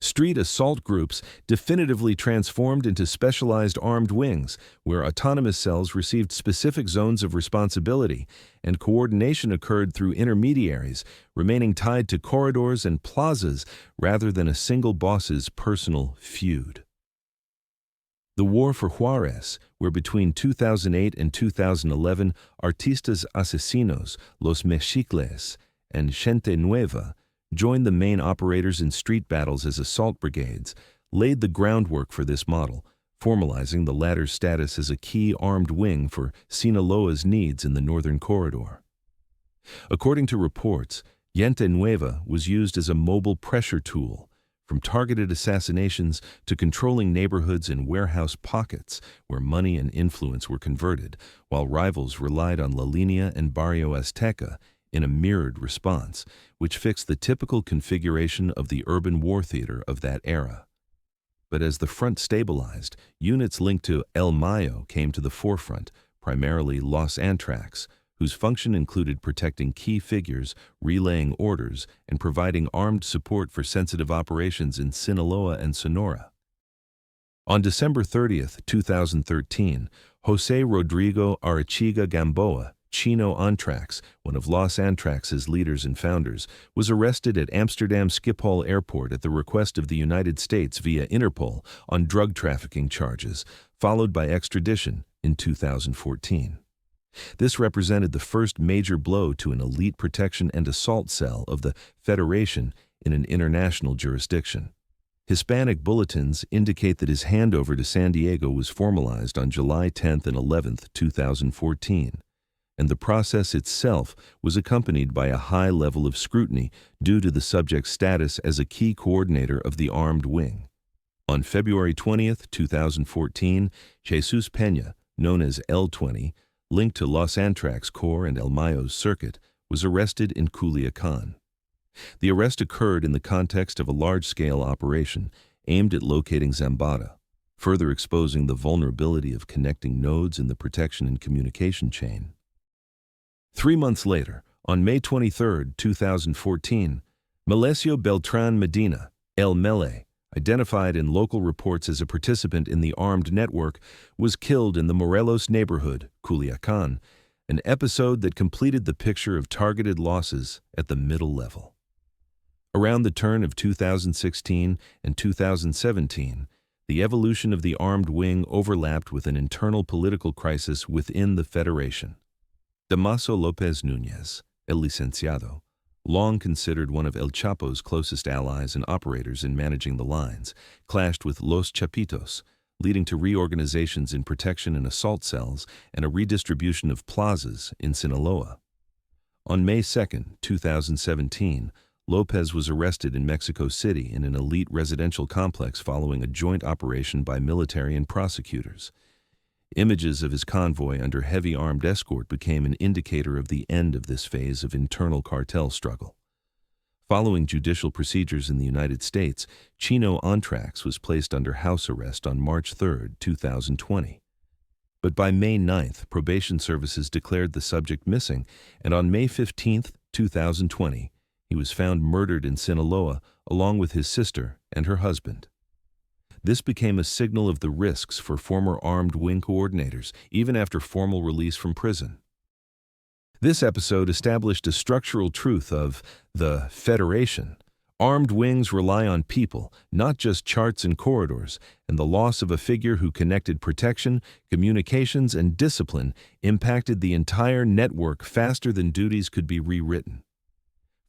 Street assault groups definitively transformed into specialized armed wings, where autonomous cells received specific zones of responsibility, and coordination occurred through intermediaries, remaining tied to corridors and plazas rather than a single boss's personal feud. The War for Juarez, where between 2008 and 2011, Artistas Asesinos, Los Meticulous, and Gente Nueva joined the main operators in street battles as assault brigades, laid the groundwork for this model, formalizing the latter's status as a key armed wing for Sinaloa's needs in the northern corridor. According to reports, Gente Nueva was used as a mobile pressure tool, from targeted assassinations to controlling neighborhoods and warehouse pockets where money and influence were converted, while rivals relied on La Línea and Barrio Azteca in a mirrored response, which fixed the typical configuration of the urban war theater of that era. But as the front stabilized, units linked to El Mayo came to the forefront, primarily Los Antrax, whose function included protecting key figures, relaying orders, and providing armed support for sensitive operations in Sinaloa and Sonora. On December 30, 2013, José Rodrigo Arechiga Gamboa, Chino Antrax, one of Los Antrax's leaders and founders, was arrested at Amsterdam Schiphol Airport at the request of the United States via Interpol on drug trafficking charges, followed by extradition in 2014. This represented the first major blow to an elite protection and assault cell of the Federation in an international jurisdiction. Hispanic bulletins indicate that his handover to San Diego was formalized on July 10 and 11, 2014. And the process itself was accompanied by a high level of scrutiny due to the subject's status as a key coordinator of the armed wing. On February 20, 2014, Jesus Peña, known as L20, linked to Los Antrax Corps and El Mayo's circuit, was arrested in Culiacán. The arrest occurred in the context of a large-scale operation aimed at locating Zambada, further exposing the vulnerability of connecting nodes in the protection and communication chain. 3 months later, on May 23, 2014, Melesio Beltrán Medina, El Mele, identified in local reports as a participant in the armed network, was killed in the Morelos neighborhood, Culiacán, an episode that completed the picture of targeted losses at the middle level. Around the turn of 2016 and 2017, the evolution of the armed wing overlapped with an internal political crisis within the Federation. Damaso López Núñez, El Licenciado, long considered one of El Chapo's closest allies and operators in managing the lines, clashed with Los Chapitos, leading to reorganizations in protection and assault cells and a redistribution of plazas in Sinaloa. On May 2, 2017, López was arrested in Mexico City in an elite residential complex following a joint operation by military and prosecutors. Images of his convoy under heavy armed escort became an indicator of the end of this phase of internal cartel struggle. Following judicial procedures in the United States, Chino Antrax was placed under house arrest on March 3, 2020. But by May 9, probation services declared the subject missing, and on May 15, 2020, he was found murdered in Sinaloa along with his sister and her husband. This became a signal of the risks for former armed wing coordinators, even after formal release from prison. This episode established a structural truth of the Federation. Armed wings rely on people, not just charts and corridors, and the loss of a figure who connected protection, communications, and discipline impacted the entire network faster than duties could be rewritten.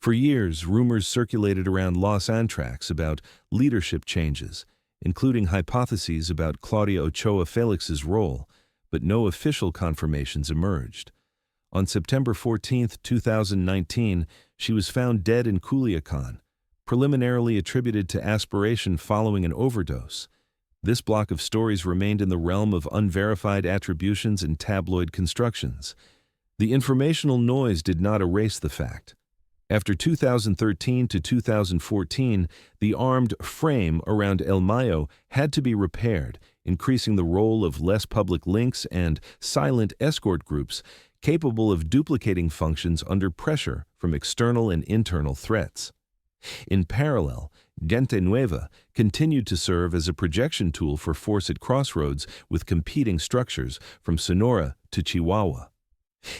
For years, rumors circulated around Los Antrax about leadership changes, including hypotheses about Claudia Ochoa Felix's role, but no official confirmations emerged. On September 14, 2019, she was found dead in Culiacan, preliminarily attributed to aspiration following an overdose. This block of stories remained in the realm of unverified attributions and tabloid constructions. The informational noise did not erase the fact. After 2013 to 2014, the armed frame around El Mayo had to be repaired, increasing the role of less public links and silent escort groups capable of duplicating functions under pressure from external and internal threats. In parallel, Gente Nueva continued to serve as a projection tool for force at crossroads with competing structures from Sonora to Chihuahua.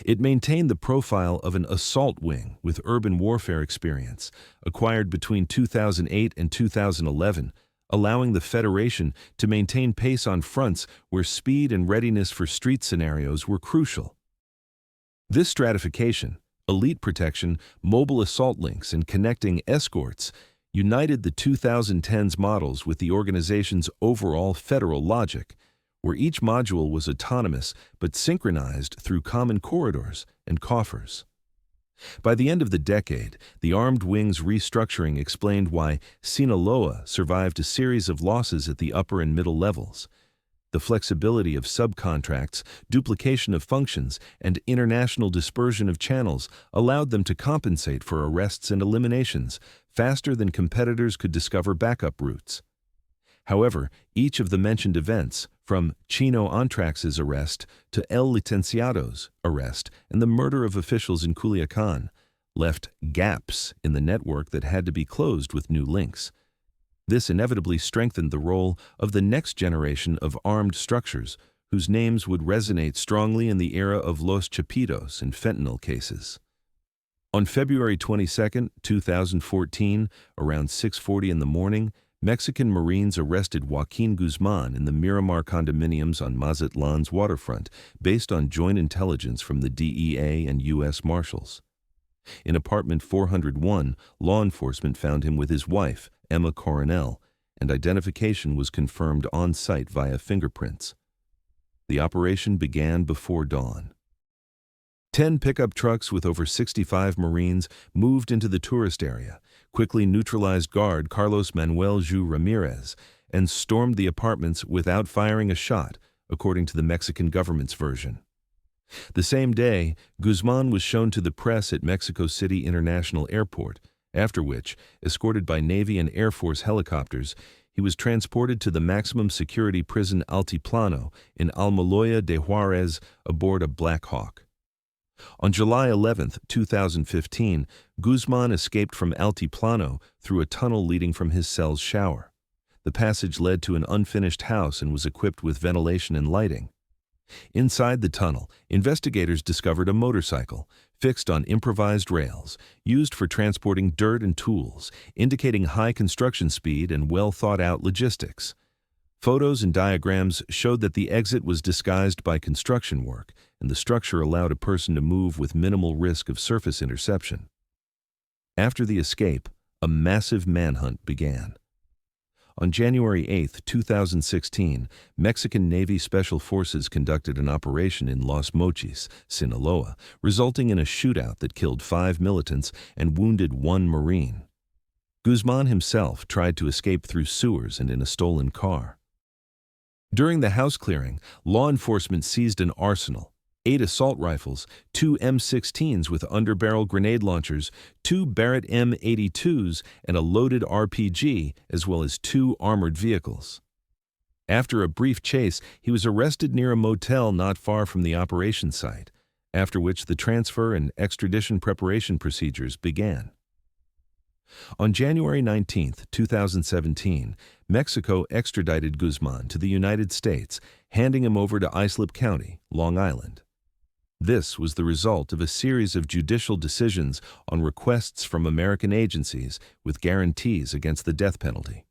It maintained the profile of an assault wing with urban warfare experience, acquired between 2008 and 2011, allowing the Federation to maintain pace on fronts where speed and readiness for street scenarios were crucial. This stratification, elite protection, mobile assault links, and connecting escorts united the 2010s models with the organization's overall federal logic, where each module was autonomous but synchronized through common corridors and coffers. By the end of the decade, the armed wing's restructuring explained why Sinaloa survived a series of losses at the upper and middle levels. The flexibility of subcontracts, duplication of functions, and international dispersion of channels allowed them to compensate for arrests and eliminations faster than competitors could discover backup routes. However, each of the mentioned events, from Chino Antrax's arrest to El Licenciado's arrest and the murder of officials in Culiacan, left gaps in the network that had to be closed with new links. This inevitably strengthened the role of the next generation of armed structures, whose names would resonate strongly in the era of Los Chapitos and fentanyl cases. On February 22, 2014, around 6:40 in the morning, Mexican Marines arrested Joaquín Guzmán in the Miramar condominiums on Mazatlan's waterfront, based on joint intelligence from the DEA and U.S. Marshals. In apartment 401, law enforcement found him with his wife, Emma Coronel, and identification was confirmed on-site via fingerprints. The operation began before dawn. 10 pickup trucks with over 65 Marines moved into the tourist area, quickly neutralized guard Carlos Manuel Ju Ramirez, and stormed the apartments without firing a shot, according to the Mexican government's version. The same day, Guzmán was shown to the press at Mexico City International Airport, after which, escorted by Navy and Air Force helicopters, he was transported to the maximum security prison Altiplano in Almoloya de Juarez aboard a Black Hawk. On July 11, 2015, Guzmán escaped from Altiplano through a tunnel leading from his cell's shower. The passage led to an unfinished house and was equipped with ventilation and lighting. Inside the tunnel, investigators discovered a motorcycle, fixed on improvised rails, used for transporting dirt and tools, indicating high construction speed and well-thought-out logistics. Photos and diagrams showed that the exit was disguised by construction work, and the structure allowed a person to move with minimal risk of surface interception. After the escape, a massive manhunt began. On January 8, 2016, Mexican Navy Special Forces conducted an operation in Los Mochis, Sinaloa, resulting in a shootout that killed 5 militants and wounded 1 Marine. Guzmán himself tried to escape through sewers and in a stolen car. During the house clearing, law enforcement seized an arsenal, 8 assault rifles, 2 M16s with underbarrel grenade launchers, 2 Barrett M82s, and a loaded RPG, as well as 2 armored vehicles. After a brief chase, he was arrested near a motel not far from the operation site, after which the transfer and extradition preparation procedures began. On January 19, 2017, Mexico extradited Guzmán to the United States, handing him over to Islip County, Long Island. This was the result of a series of judicial decisions on requests from American agencies with guarantees against the death penalty.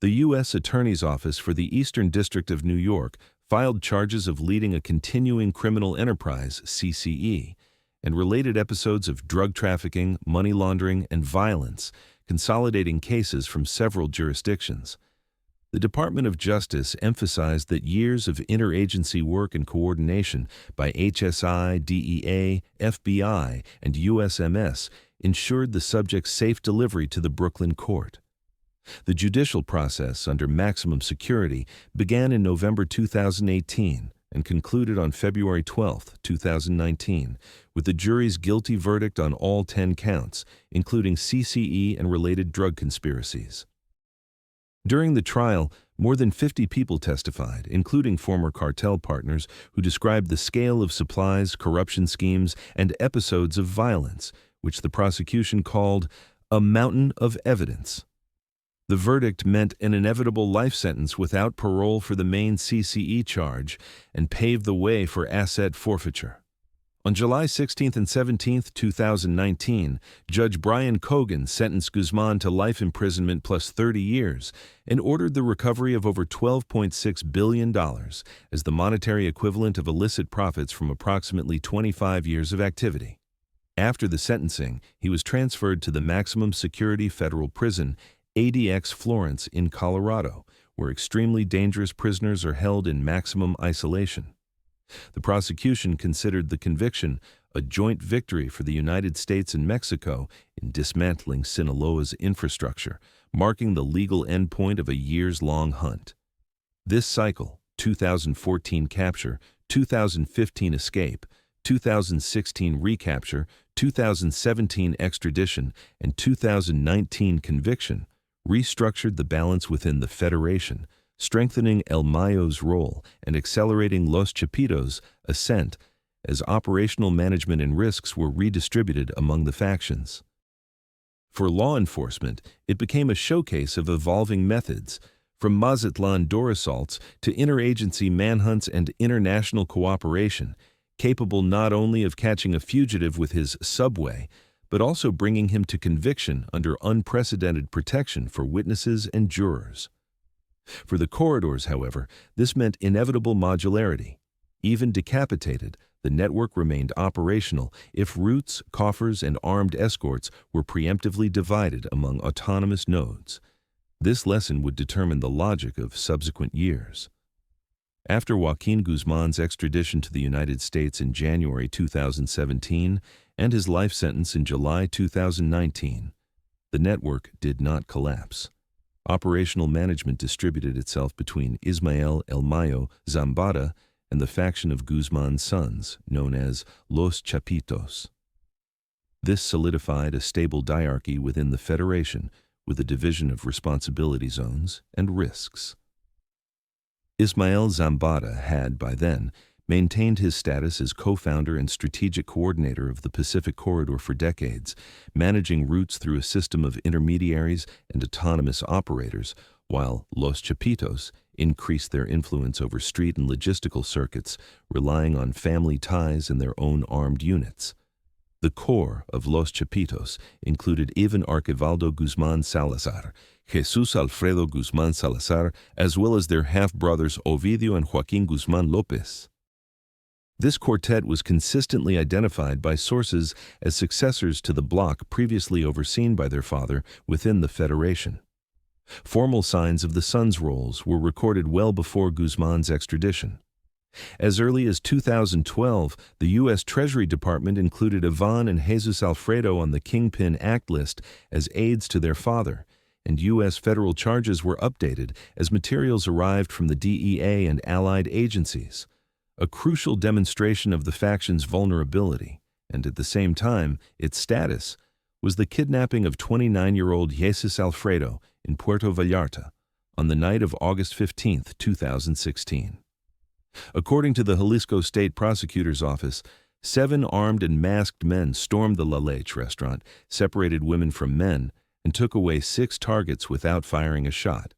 The U.S. Attorney's Office for the Eastern District of New York filed charges of leading a continuing criminal enterprise, CCE, and related episodes of drug trafficking, money laundering, and violence, consolidating cases from several jurisdictions. The Department of Justice emphasized that years of interagency work and coordination by HSI, DEA, FBI, and USMS ensured the subject's safe delivery to the Brooklyn court. The judicial process under maximum security began in November 2018 and concluded on February 12, 2019, with the jury's guilty verdict on all 10 counts, including CCE and related drug conspiracies. During the trial, more than 50 people testified, including former cartel partners who described the scale of supplies, corruption schemes, and episodes of violence, which the prosecution called a mountain of evidence. The verdict meant an inevitable life sentence without parole for the main CCE charge and paved the way for asset forfeiture. On July 16 and 17, 2019, Judge Brian Cogan sentenced Guzmán to life imprisonment plus 30 years and ordered the recovery of over $12.6 billion as the monetary equivalent of illicit profits from approximately 25 years of activity. After the sentencing, he was transferred to the maximum security federal prison, ADX Florence in Colorado, where extremely dangerous prisoners are held in maximum isolation. The prosecution considered the conviction a joint victory for the United States and Mexico in dismantling Sinaloa's infrastructure, marking the legal endpoint of a years-long hunt. This cycle, 2014 capture, 2015 escape, 2016 recapture, 2017 extradition, and 2019 conviction, restructured the balance within the Federation, strengthening El Mayo's role and accelerating Los Chapitos' ascent as operational management and risks were redistributed among the factions. For law enforcement, it became a showcase of evolving methods, from Mazatlan door assaults to interagency manhunts and international cooperation, capable not only of catching a fugitive with his subway, but also bringing him to conviction under unprecedented protection for witnesses and jurors. For the corridors, however, this meant inevitable modularity. Even decapitated, the network remained operational if routes, coffers, and armed escorts were preemptively divided among autonomous nodes. This lesson would determine the logic of subsequent years. After Joaquín Guzmán's extradition to the United States in January 2017 and his life sentence in July 2019, the network did not collapse. Operational management distributed itself between Ismael, El Mayo, Zambada, and the faction of Guzmán's sons, known as Los Chapitos. This solidified a stable diarchy within the Federation with a division of responsibility zones and risks. Ismael Zambada had, by then, maintained his status as co-founder and strategic coordinator of the Pacific Corridor for decades, managing routes through a system of intermediaries and autonomous operators, while Los Chapitos increased their influence over street and logistical circuits, relying on family ties and their own armed units. The core of Los Chapitos included Ivan Archivaldo Guzmán Salazar, Jesus Alfredo Guzmán Salazar, as well as their half-brothers Ovidio and Joaquín Guzmán López. This quartet was consistently identified by sources as successors to the bloc previously overseen by their father within the Federation. Formal signs of the sons' roles were recorded well before Guzmán's extradition. As early as 2012, the U.S. Treasury Department included Ivan and Jesus Alfredo on the Kingpin Act list as aides to their father, and U.S. federal charges were updated as materials arrived from the DEA and allied agencies. A crucial demonstration of the faction's vulnerability, and at the same time, its status, was the kidnapping of 29-year-old Jesus Alfredo in Puerto Vallarta on the night of August 15, 2016. According to the Jalisco State Prosecutor's Office, 7 armed and masked men stormed the La Leche restaurant, separated women from men, and took away 6 targets without firing a shot.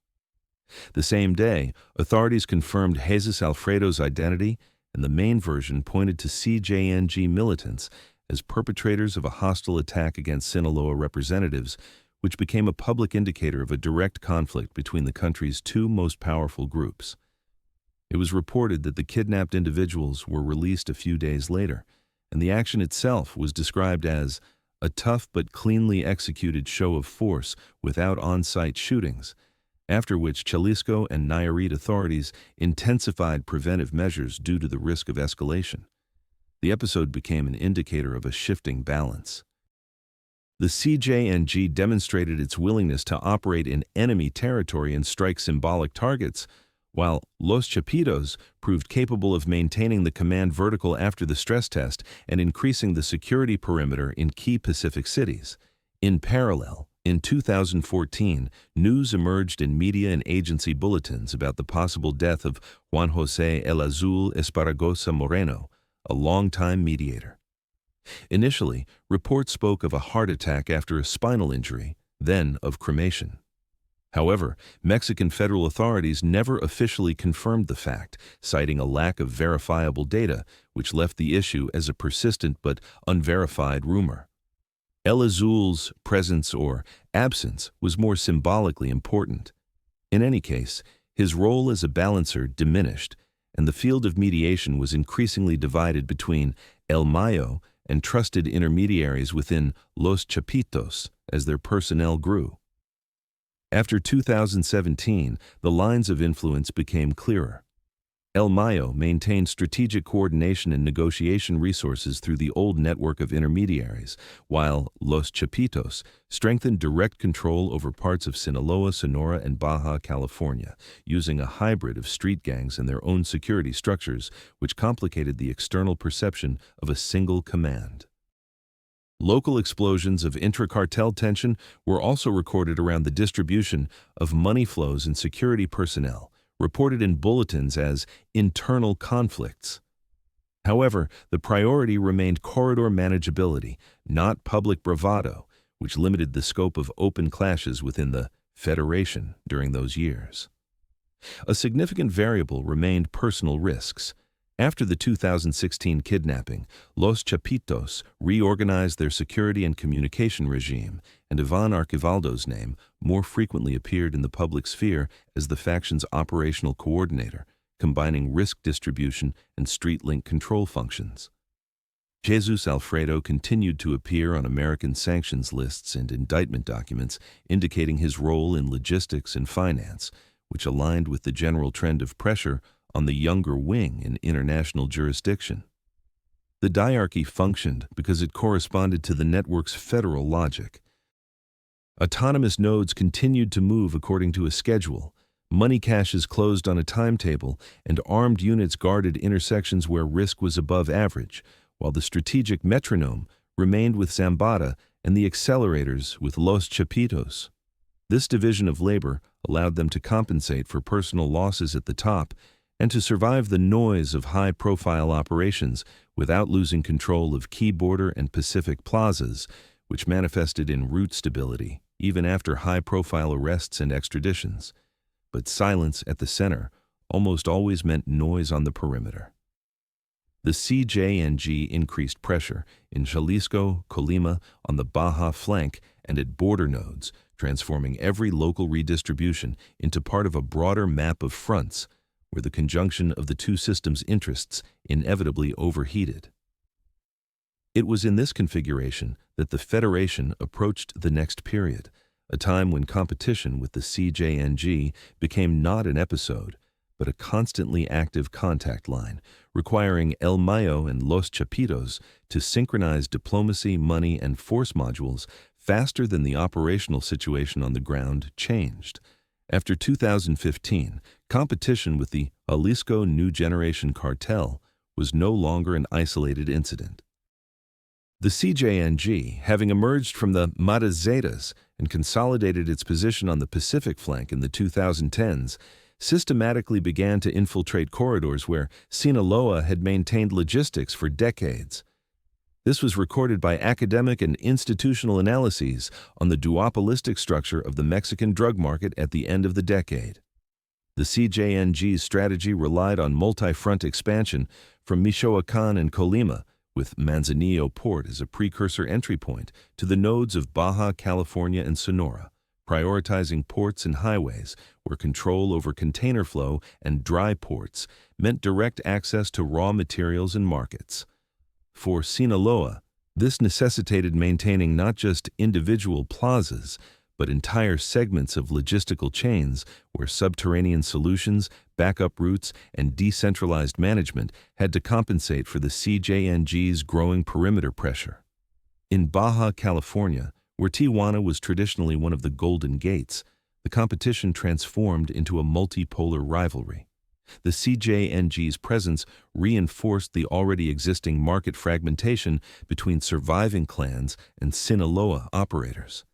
The same day, authorities confirmed Jesus Alfredo's identity, and the main version pointed to CJNG militants as perpetrators of a hostile attack against Sinaloa representatives, which became a public indicator of a direct conflict between the country's 2 most powerful groups. It was reported that the kidnapped individuals were released a few days later, and the action itself was described as a tough but cleanly executed show of force without on-site shootings, after which Jalisco and Nayarit authorities intensified preventive measures due to the risk of escalation. The episode became an indicator of a shifting balance. The CJNG demonstrated its willingness to operate in enemy territory and strike symbolic targets, while Los Chapitos proved capable of maintaining the command vertical after the stress test and increasing the security perimeter in key Pacific cities. In parallel, in 2014, news emerged in media and agency bulletins about the possible death of Juan José El Azul Esparragoza Moreno, a longtime mediator. Initially, reports spoke of a heart attack after a spinal injury, then of cremation. However, Mexican federal authorities never officially confirmed the fact, citing a lack of verifiable data, which left the issue as a persistent but unverified rumor. El Azul's presence or absence was more symbolically important. In any case, his role as a balancer diminished, and the field of mediation was increasingly divided between El Mayo and trusted intermediaries within Los Chapitos as their personnel grew. After 2017, the lines of influence became clearer. El Mayo maintained strategic coordination and negotiation resources through the old network of intermediaries, while Los Chapitos strengthened direct control over parts of Sinaloa, Sonora, and Baja California, using a hybrid of street gangs and their own security structures, which complicated the external perception of a single command. Local explosions of intra-cartel tension were also recorded around the distribution of money flows and security personnel, reported in bulletins as internal conflicts. However, the priority remained corridor manageability, not public bravado, which limited the scope of open clashes within the Federation during those years. A significant variable remained personal risks. After the 2016 kidnapping, Los Chapitos reorganized their security and communication regime, and Iván Archivaldo's name more frequently appeared in the public sphere as the faction's operational coordinator, combining risk distribution and street-link control functions. Jesus Alfredo continued to appear on American sanctions lists and indictment documents, indicating his role in logistics and finance, which aligned with the general trend of pressure on the younger wing in international jurisdiction. The diarchy functioned because it corresponded to the network's federal logic. Autonomous nodes continued to move according to a schedule, money caches closed on a timetable, and armed units guarded intersections where risk was above average, while the strategic metronome remained with Zambada and the accelerators with Los Chapitos. This division of labor allowed them to compensate for personal losses at the top and to survive the noise of high-profile operations without losing control of key border and Pacific plazas, which manifested in route stability, even after high-profile arrests and extraditions. But silence at the center almost always meant noise on the perimeter. The CJNG increased pressure in Jalisco, Colima, on the Baja flank, and at border nodes, transforming every local redistribution into part of a broader map of fronts, where the conjunction of the two systems' interests inevitably overheated. It was in this configuration that the Federation approached the next period, a time when competition with the CJNG became not an episode, but a constantly active contact line, requiring El Mayo and Los Chapitos to synchronize diplomacy, money, and force modules faster than the operational situation on the ground changed. After 2015, competition with the Jalisco New Generation Cartel was no longer an isolated incident. The CJNG, having emerged from the Matazetas and consolidated its position on the Pacific flank in the 2010s, systematically began to infiltrate corridors where Sinaloa had maintained logistics for decades. This was recorded by academic and institutional analyses on the duopolistic structure of the Mexican drug market at the end of the decade. The CJNG's strategy relied on multi-front expansion from Michoacán and Colima, with Manzanillo Port as a precursor entry point to the nodes of Baja California and Sonora, prioritizing ports and highways where control over container flow and dry ports meant direct access to raw materials and markets. For Sinaloa, this necessitated maintaining not just individual plazas, but entire segments of logistical chains where subterranean solutions, backup routes, and decentralized management had to compensate for the CJNG's growing perimeter pressure. In Baja California, where Tijuana was traditionally one of the Golden Gates, the competition transformed into a multipolar rivalry. The CJNG's presence reinforced the already existing market fragmentation between surviving clans and Sinaloa operators.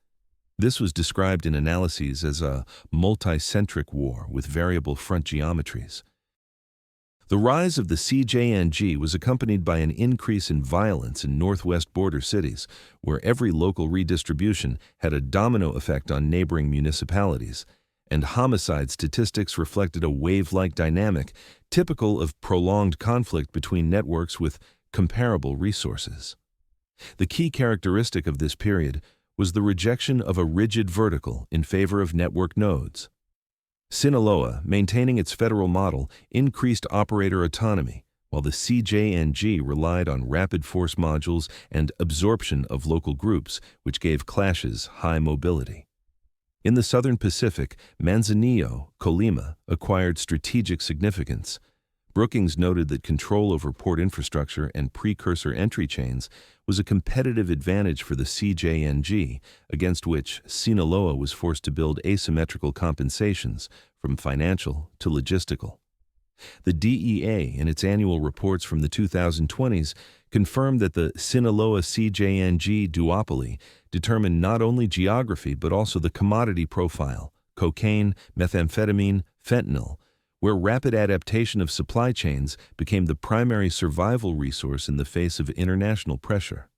This was described in analyses as a multicentric war with variable front geometries. The rise of the CJNG was accompanied by an increase in violence in northwest border cities, where every local redistribution had a domino effect on neighboring municipalities, and homicide statistics reflected a wave-like dynamic typical of prolonged conflict between networks with comparable resources. The key characteristic of this period was the rejection of a rigid vertical in favor of network nodes. Sinaloa, maintaining its federal model, increased operator autonomy, while the CJNG relied on rapid force modules and absorption of local groups, which gave clashes high mobility. In the southern Pacific, Manzanillo, Colima, acquired strategic significance. Brookings noted that control over port infrastructure and precursor entry chains was a competitive advantage for the CJNG, against which Sinaloa was forced to build asymmetrical compensations, from financial to logistical. The DEA, in its annual reports from the 2020s, confirmed that the Sinaloa-CJNG duopoly determined not only geography but also the commodity profile, cocaine, methamphetamine, fentanyl, where rapid adaptation of supply chains became the primary survival resource in the face of international pressure.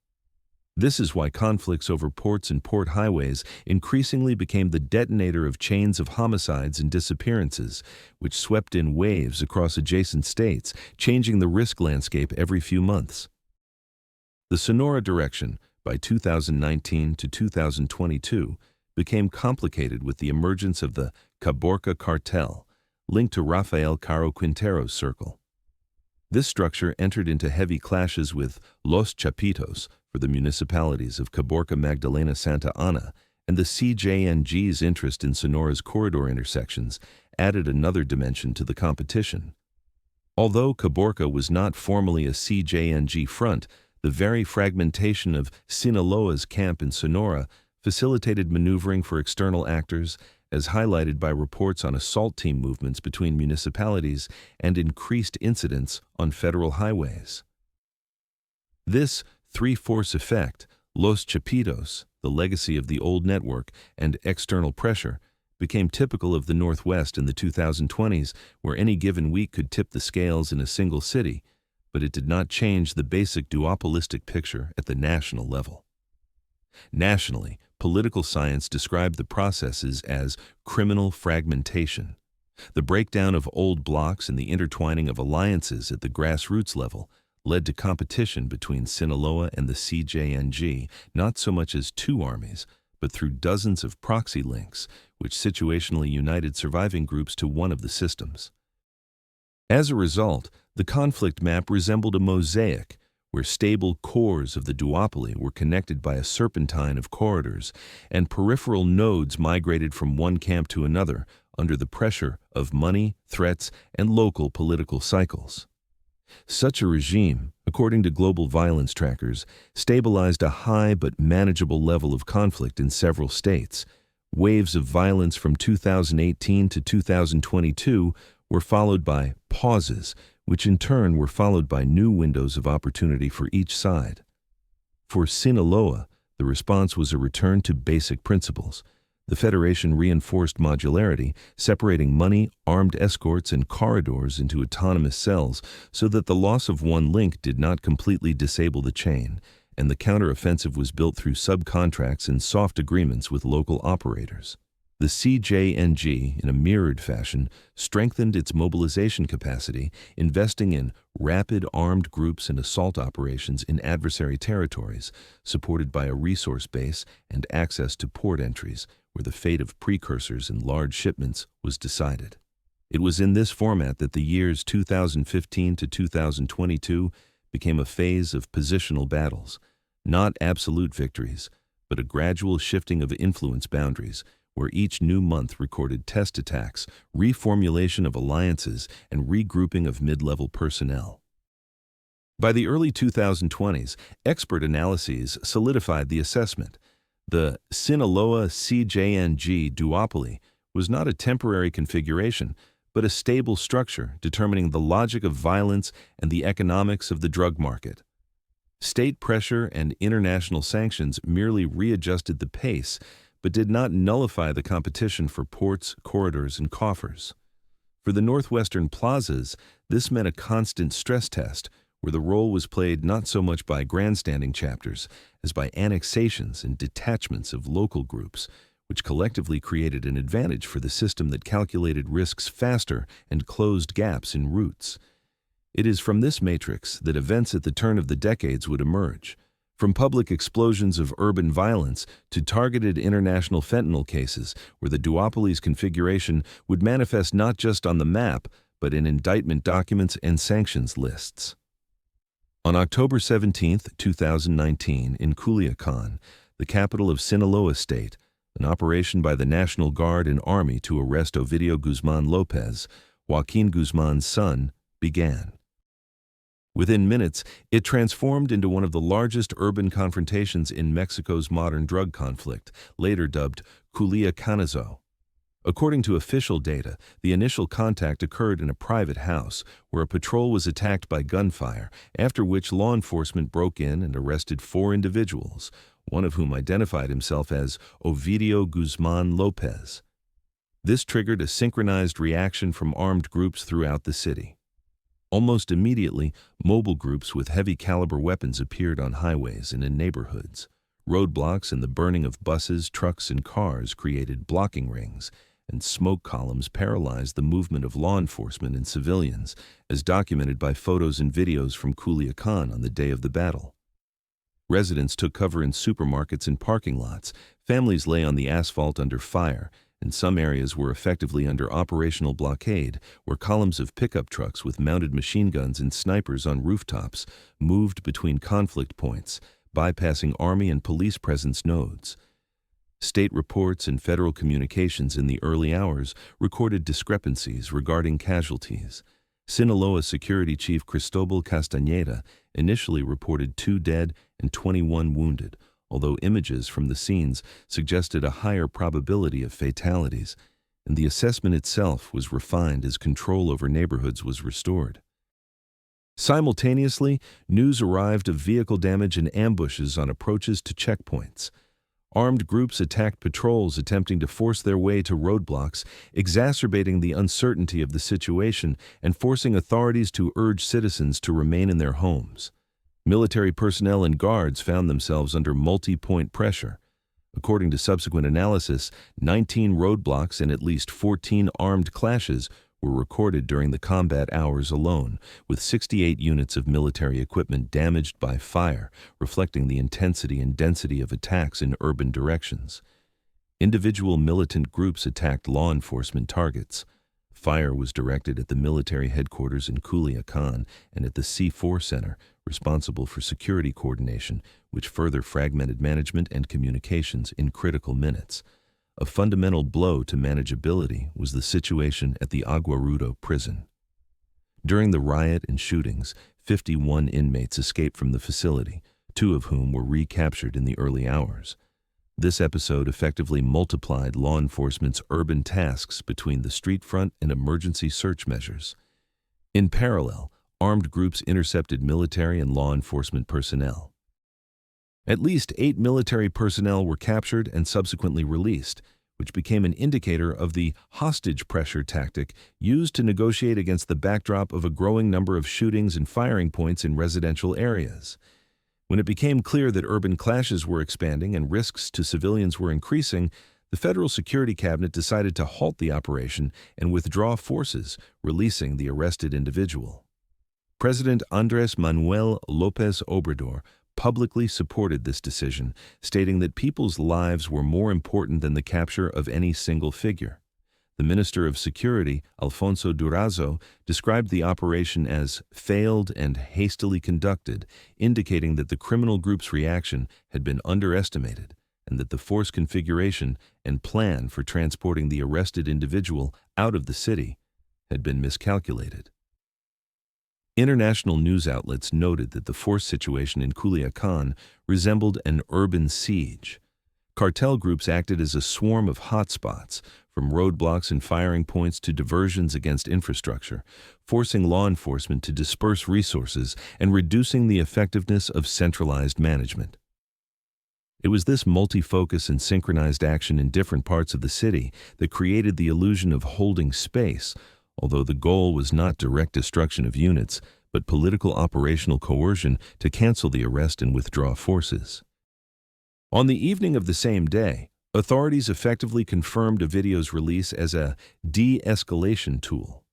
This is why conflicts over ports and port highways increasingly became the detonator of chains of homicides and disappearances, which swept in waves across adjacent states, changing the risk landscape every few months. The Sonora direction, by 2019 to 2022, became complicated with the emergence of the Caborca Cartel, linked to Rafael Caro Quintero's circle. This structure entered into heavy clashes with Los Chapitos for the municipalities of Caborca Magdalena Santa Ana, and the CJNG's interest in Sonora's corridor intersections added another dimension to the competition. Although Caborca was not formally a CJNG front, the very fragmentation of Sinaloa's camp in Sonora facilitated maneuvering for external actors, as highlighted by reports on assault team movements between municipalities and increased incidents on federal highways. This three-force effect, Los Chapitos, the legacy of the old network, and external pressure, became typical of the Northwest in the 2020s, where any given week could tip the scales in a single city, but it did not change the basic duopolistic picture at the national level. Nationally, political science described the processes as criminal fragmentation, the breakdown of old blocs and the intertwining of alliances at the grassroots level led to competition between Sinaloa and the CJNG, not so much as two armies, but through dozens of proxy links, which situationally united surviving groups to one of the systems. As a result, the conflict map resembled a mosaic, where stable cores of the duopoly were connected by a serpentine of corridors, and peripheral nodes migrated from one camp to another under the pressure of money, threats, and local political cycles. Such a regime, according to global violence trackers, stabilized a high but manageable level of conflict in several states. Waves of violence from 2018 to 2022 were followed by pauses, which in turn were followed by new windows of opportunity for each side. For Sinaloa, the response was a return to basic principles. The Federation reinforced modularity, separating money, armed escorts, and corridors into autonomous cells so that the loss of one link did not completely disable the chain, and the counteroffensive was built through subcontracts and soft agreements with local operators. The CJNG, in a mirrored fashion, strengthened its mobilization capacity, investing in rapid armed groups and assault operations in adversary territories, supported by a resource base and access to port entries, where the fate of precursors and large shipments was decided. It was in this format that the years 2015 to 2022 became a phase of positional battles, not absolute victories, but a gradual shifting of influence boundaries, where each new month recorded test attacks, reformulation of alliances, and regrouping of mid-level personnel. By the early 2020s, expert analyses solidified the assessment. The Sinaloa CJNG duopoly was not a temporary configuration, but a stable structure determining the logic of violence and the economics of the drug market. State pressure and international sanctions merely readjusted the pace, but did not nullify the competition for ports, corridors, and coffers. For the northwestern plazas, this meant a constant stress test, where the role was played not so much by grandstanding chapters as by annexations and detachments of local groups, which collectively created an advantage for the system that calculated risks faster and closed gaps in routes. It is from this matrix that events at the turn of the decades would emerge, from public explosions of urban violence to targeted international fentanyl cases, where the duopoly's configuration would manifest not just on the map, but in indictment documents and sanctions lists. On October 17, 2019, in Culiacan, the capital of Sinaloa State, an operation by the National Guard and Army to arrest Ovidio Guzmán López, Joaquín Guzmán's son, began. Within minutes, it transformed into one of the largest urban confrontations in Mexico's modern drug conflict, later dubbed Culiacanazo. According to official data, the initial contact occurred in a private house where a patrol was attacked by gunfire, after which law enforcement broke in and arrested 4 individuals, one of whom identified himself as Ovidio Guzmán López. This triggered a synchronized reaction from armed groups throughout the city. Almost immediately, mobile groups with heavy-caliber weapons appeared on highways and in neighborhoods. Roadblocks and the burning of buses, trucks, and cars created blocking rings, and smoke columns paralyzed the movement of law enforcement and civilians, as documented by photos and videos from Culiacan on the day of the battle. Residents took cover in supermarkets and parking lots, families lay on the asphalt under fire, and some areas were effectively under operational blockade, where columns of pickup trucks with mounted machine guns and snipers on rooftops moved between conflict points, bypassing army and police presence nodes. State reports and federal communications in the early hours recorded discrepancies regarding casualties. Sinaloa Security Chief Cristobal Castañeda initially reported 2 dead and 21 wounded, although images from the scenes suggested a higher probability of fatalities, and the assessment itself was refined as control over neighborhoods was restored. Simultaneously, news arrived of vehicle damage and ambushes on approaches to checkpoints. Armed groups attacked patrols attempting to force their way to roadblocks, exacerbating the uncertainty of the situation and forcing authorities to urge citizens to remain in their homes. Military personnel and guards found themselves under multi-point pressure. According to subsequent analysis, 19 roadblocks and at least 14 armed clashes were recorded during the combat hours alone, with 68 units of military equipment damaged by fire, reflecting the intensity and density of attacks in urban directions. Individual militant groups attacked law enforcement targets. Fire was directed at the military headquarters in Culiacan and at the C4 Center, responsible for security coordination, which further fragmented management and communications in critical minutes. A fundamental blow to manageability was the situation at the Aguarudo prison. During the riot and shootings, 51 inmates escaped from the facility, 2 of whom were recaptured in the early hours. This episode effectively multiplied law enforcement's urban tasks between the street front and emergency search measures. In parallel, armed groups intercepted military and law enforcement personnel. At least 8 military personnel were captured and subsequently released, which became an indicator of the hostage pressure tactic used to negotiate against the backdrop of a growing number of shootings and firing points in residential areas. When it became clear that urban clashes were expanding and risks to civilians were increasing, the Federal Security Cabinet decided to halt the operation and withdraw forces, releasing the arrested individual. President Andrés Manuel López Obrador publicly supported this decision, stating that people's lives were more important than the capture of any single figure. The Minister of Security, Alfonso Durazo, described the operation as failed and hastily conducted, indicating that the criminal group's reaction had been underestimated. and that the force configuration and plan for transporting the arrested individual out of the city had been miscalculated. International news outlets noted that the force situation in Culiacán resembled an urban siege. Cartel groups acted as a swarm of hotspots, from roadblocks and firing points to diversions against infrastructure, forcing law enforcement to disperse resources and reducing the effectiveness of centralized management. It was this multi-focus and synchronized action in different parts of the city that created the illusion of holding space, although the goal was not direct destruction of units, but political operational coercion to cancel the arrest and withdraw forces. On the evening of the same day, authorities effectively confirmed a video's release as a de-escalation tool.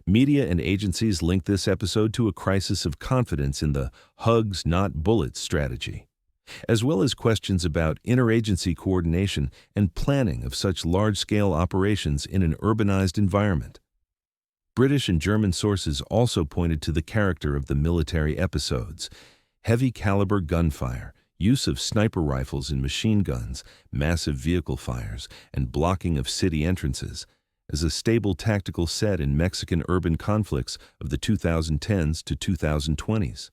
Media and agencies linked this episode to a crisis of confidence in the hugs, not bullets strategy, as well as questions about interagency coordination and planning of such large-scale operations in an urbanized environment. British and German sources also pointed to the character of the military episodes: heavy-caliber gunfire, use of sniper rifles and machine guns, massive vehicle fires, and blocking of city entrances, as a stable tactical set in Mexican urban conflicts of the 2010s to 2020s.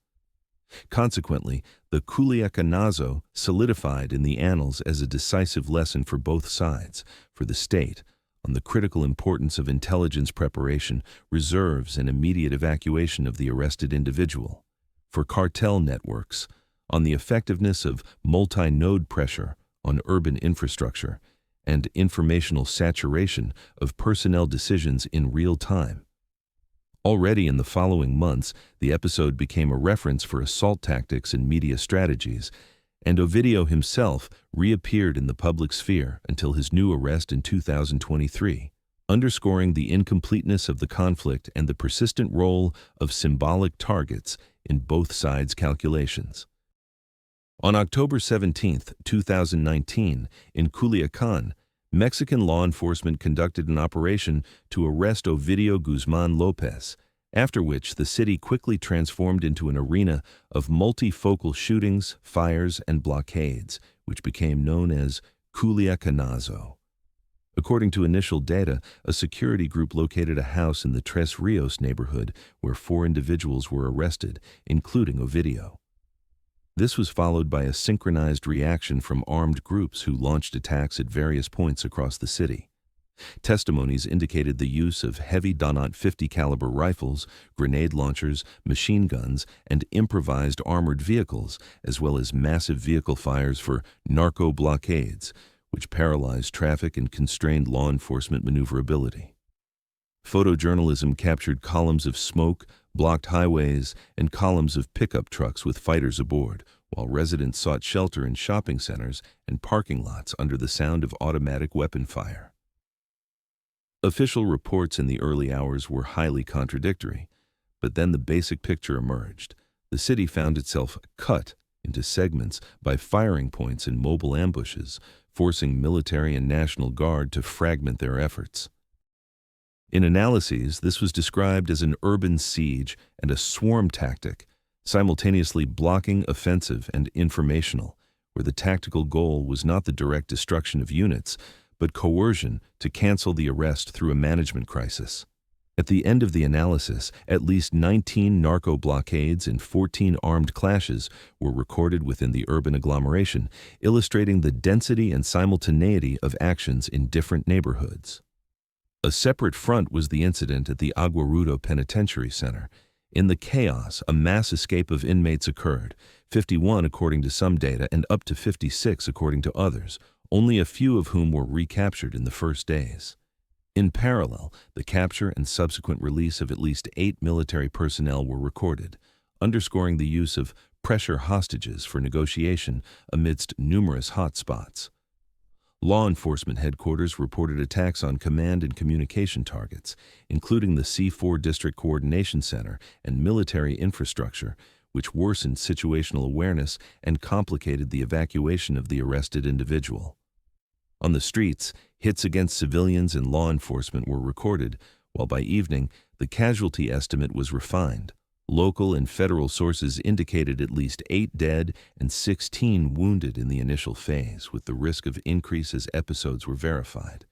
Consequently, the Culiacanazo solidified in the annals as a decisive lesson for both sides, for the state, on the critical importance of intelligence preparation, reserves, and immediate evacuation of the arrested individual; for cartel networks, on the effectiveness of multi-node pressure on urban infrastructure, and informational saturation of personnel decisions in real time. Already in the following months, the episode became a reference for assault tactics and media strategies, and Ovidio himself reappeared in the public sphere until his new arrest in 2023, underscoring the incompleteness of the conflict and the persistent role of symbolic targets in both sides' calculations. On October 17, 2019, in Culiacán, Mexican law enforcement conducted an operation to arrest Ovidio Guzmán López, after which the city quickly transformed into an arena of multifocal shootings, fires, and blockades, which became known as Culiacanazo. According to initial data, a security group located a house in the Tres Rios neighborhood where 4 individuals were arrested, including Ovidio. This was followed by a synchronized reaction from armed groups who launched attacks at various points across the city. Testimonies indicated the use of heavy Donat 50 caliber rifles, grenade launchers, machine guns, and improvised armored vehicles, as well as massive vehicle fires for narco blockades, which paralyzed traffic and constrained law enforcement maneuverability. Photojournalism captured columns of smoke, blocked highways, and columns of pickup trucks with fighters aboard, while residents sought shelter in shopping centers and parking lots under the sound of automatic weapon fire. Official reports in the early hours were highly contradictory, but then the basic picture emerged. The city found itself cut into segments by firing points and mobile ambushes, forcing military and National Guard to fragment their efforts. In analyses, this was described as an urban siege and a swarm tactic, simultaneously blocking, offensive, and informational, where the tactical goal was not the direct destruction of units, but coercion to cancel the arrest through a management crisis. At the end of the analysis, at least 19 narco blockades and 14 armed clashes were recorded within the urban agglomeration, illustrating the density and simultaneity of actions in different neighborhoods. A separate front was the incident at the Aguarudo Penitentiary Center. In the chaos, a mass escape of inmates occurred, 51 according to some data and up to 56 according to others, only a few of whom were recaptured in the first days. In parallel, the capture and subsequent release of at least 8 military personnel were recorded, underscoring the use of pressure hostages for negotiation amidst numerous hotspots. Law enforcement headquarters reported attacks on command and communication targets, including the C4 District Coordination Center and military infrastructure, which worsened situational awareness and complicated the evacuation of the arrested individual. On the streets, hits against civilians and law enforcement were recorded, while by evening, the casualty estimate was refined, Local and federal sources indicated at least 8 dead and 16 wounded in the initial phase, with the risk of increase as episodes were verified.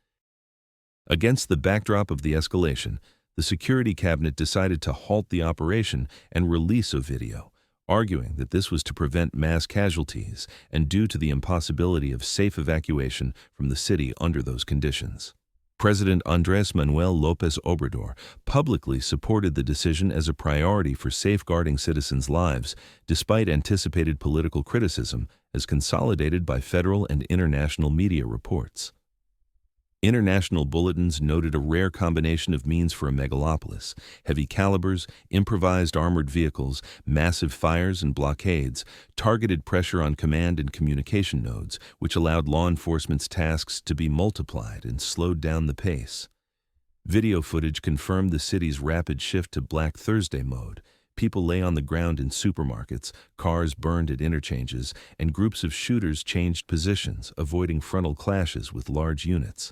Against the backdrop of the escalation, the Security Cabinet decided to halt the operation and release a video, arguing that this was to prevent mass casualties and due to the impossibility of safe evacuation from the city under those conditions. President Andrés Manuel López Obrador publicly supported the decision as a priority for safeguarding citizens' lives, despite anticipated political criticism, as consolidated by federal and international media reports. International bulletins noted a rare combination of means for a megalopolis: heavy calibers, improvised armored vehicles, massive fires and blockades, targeted pressure on command and communication nodes, which allowed law enforcement's tasks to be multiplied and slowed down the pace. Video footage confirmed the city's rapid shift to Black Thursday mode. People lay on the ground in supermarkets, cars burned at interchanges, and groups of shooters changed positions, avoiding frontal clashes with large units.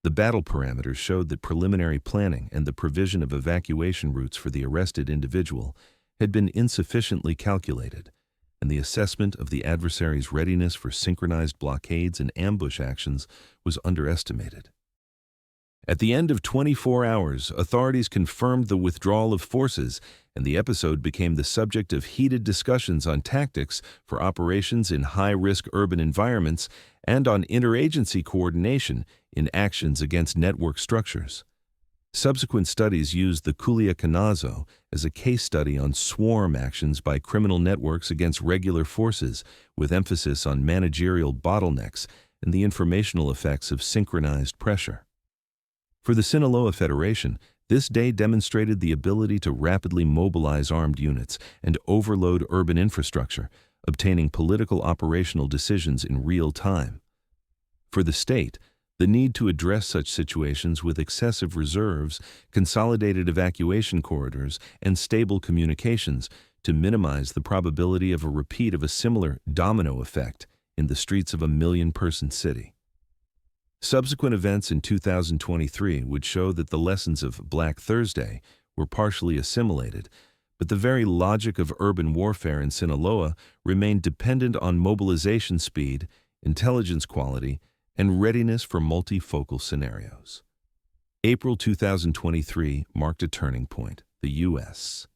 The battle parameters showed that preliminary planning and the provision of evacuation routes for the arrested individual had been insufficiently calculated, and the assessment of the adversary's readiness for synchronized blockades and ambush actions was underestimated. At the end of 24 hours, authorities confirmed the withdrawal of forces, and the episode became the subject of heated discussions on tactics for operations in high-risk urban environments and on interagency coordination in actions against network structures. Subsequent studies used the Culiacanazo as a case study on swarm actions by criminal networks against regular forces, with emphasis on managerial bottlenecks and the informational effects of synchronized pressure. For the Sinaloa Federation, this day demonstrated the ability to rapidly mobilize armed units and overload urban infrastructure, obtaining political operational decisions in real time. For the state, the need to address such situations with excessive reserves, consolidated evacuation corridors, and stable communications to minimize the probability of a repeat of a similar domino effect in the streets of a million-person city. Subsequent events in 2023 would show that the lessons of Black Thursday were partially assimilated, but the very logic of urban warfare in Sinaloa remained dependent on mobilization speed, intelligence quality, and readiness for multifocal scenarios. April 2023 marked a turning point. The U.S.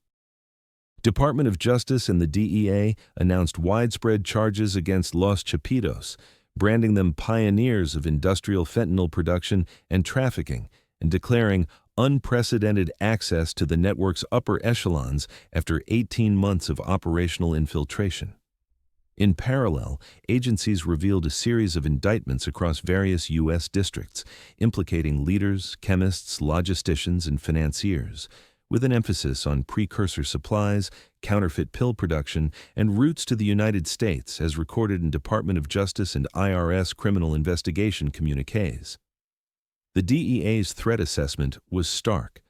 Department of Justice and the DEA announced widespread charges against Los Chapitos, branding them pioneers of industrial fentanyl production and trafficking, and declaring unprecedented access to the network's upper echelons after 18 months of operational infiltration. In parallel, agencies revealed a series of indictments across various U.S. districts, implicating leaders, chemists, logisticians, and financiers, with an emphasis on precursor supplies, counterfeit pill production, and routes to the United States, as recorded in Department of Justice and IRS criminal investigation communiques. The DEA's threat assessment was stark.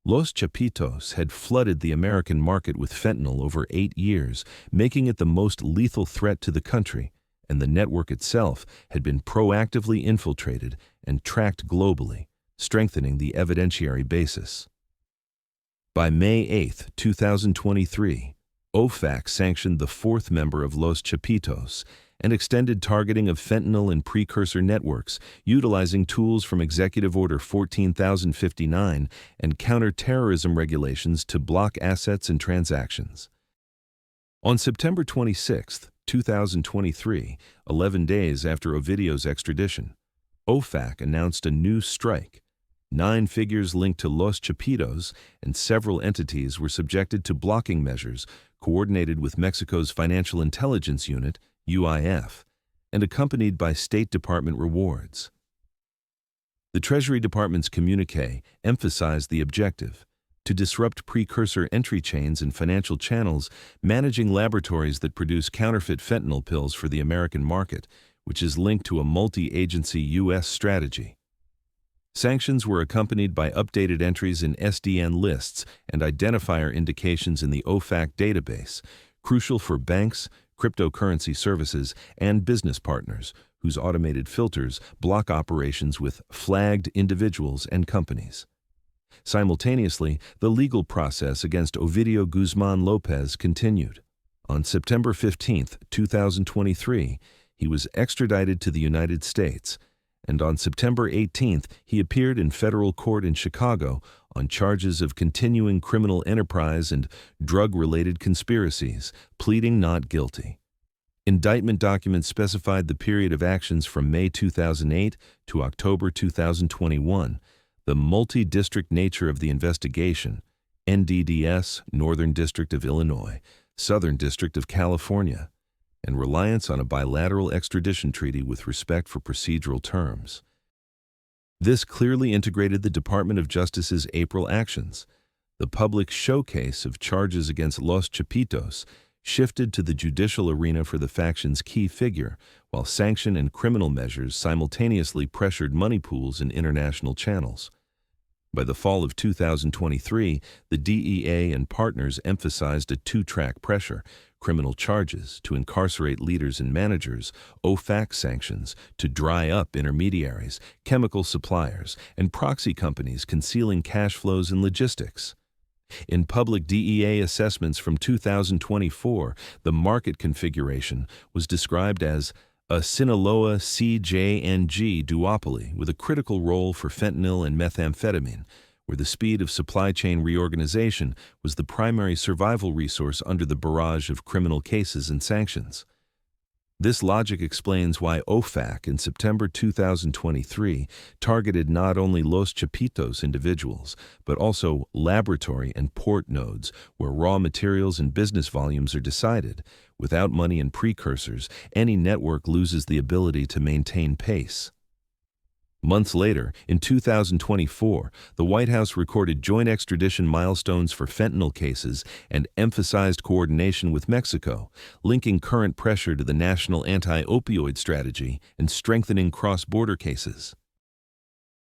Los Chapitos had flooded the American market with fentanyl over 8 years, making it the most lethal threat to the country, and the network itself had been proactively infiltrated and tracked globally, strengthening the evidentiary basis. By May 8, 2023, OFAC sanctioned the 4th member of Los Chapitos and extended targeting of fentanyl and precursor networks, utilizing tools from Executive Order 14,059 and counterterrorism regulations to block assets and transactions. On September 26, 2023, 11 days after Ovidio's extradition, OFAC announced a new strike. 9 figures linked to Los Chapitos and several entities were subjected to blocking measures coordinated with Mexico's Financial Intelligence Unit, UIF, and accompanied by State Department rewards. The Treasury Department's communique emphasized the objective: to disrupt precursor entry chains and financial channels, managing laboratories that produce counterfeit fentanyl pills for the American market, which is linked to a multi-agency U.S. strategy. Sanctions were accompanied by updated entries in SDN lists and identifier indications in the OFAC database, crucial for banks, cryptocurrency services, and business partners, whose automated filters block operations with flagged individuals and companies. Simultaneously, the legal process against Ovidio Guzmán López continued. On September 15, 2023, he was extradited to the United States, and on September 18th, he appeared in federal court in Chicago on charges of continuing criminal enterprise and drug-related conspiracies, pleading not guilty. Indictment documents specified the period of actions from May 2008 to October 2021, the multi-district nature of the investigation, NDDS, Northern District of Illinois, Southern District of California, and reliance on a bilateral extradition treaty with respect for procedural terms. This clearly integrated the Department of Justice's April actions. The public showcase of charges against Los Chapitos shifted to the judicial arena for the faction's key figure, while sanction and criminal measures simultaneously pressured money pools in international channels. By the fall of 2023, the DEA and partners emphasized a two-track pressure: criminal charges to incarcerate leaders and managers, OFAC sanctions to dry up intermediaries, chemical suppliers, and proxy companies concealing cash flows and logistics. In public DEA assessments from 2024, the market configuration was described as a Sinaloa CJNG duopoly with a critical role for fentanyl and methamphetamine, where the speed of supply chain reorganization was the primary survival resource under the barrage of criminal cases and sanctions. This logic explains why OFAC in September 2023 targeted not only Los Chapitos individuals, but also laboratory and port nodes where raw materials and business volumes are decided. Without money and precursors, any network loses the ability to maintain pace. Months later, in 2024, the White House recorded joint extradition milestones for fentanyl cases and emphasized coordination with Mexico, linking current pressure to the national anti-opioid strategy and strengthening cross-border cases.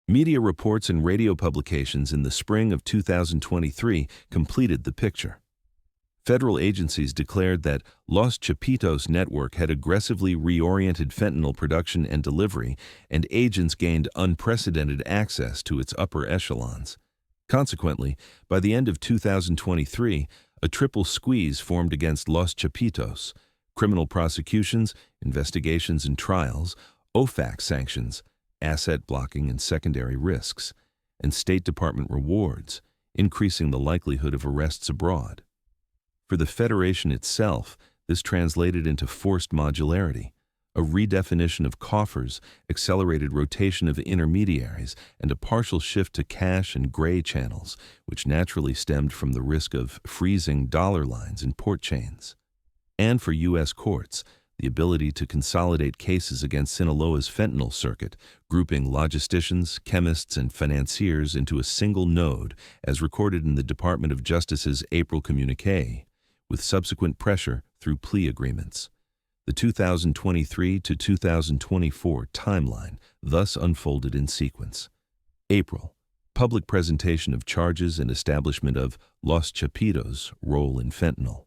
Media reports and radio publications in the spring of 2023 completed the picture. Federal agencies declared that Los Chapitos network had aggressively reoriented fentanyl production and delivery, and agents gained unprecedented access to its upper echelons. Consequently, by the end of 2023, a triple squeeze formed against Los Chapitos: criminal prosecutions, investigations and trials, OFAC sanctions, asset blocking and secondary risks, and State Department rewards, increasing the likelihood of arrests abroad. For the Federation itself, this translated into forced modularity, a redefinition of coffers, accelerated rotation of intermediaries, and a partial shift to cash and gray channels, which naturally stemmed from the risk of freezing dollar lines in port chains. And for U.S. courts, the ability to consolidate cases against Sinaloa's fentanyl circuit, grouping logisticians, chemists, and financiers into a single node, as recorded in the Department of Justice's April communiqué, with subsequent pressure through plea agreements. The 2023 to 2024 timeline thus unfolded in sequence. April, public presentation of charges and establishment of Los Chapitos' role in fentanyl.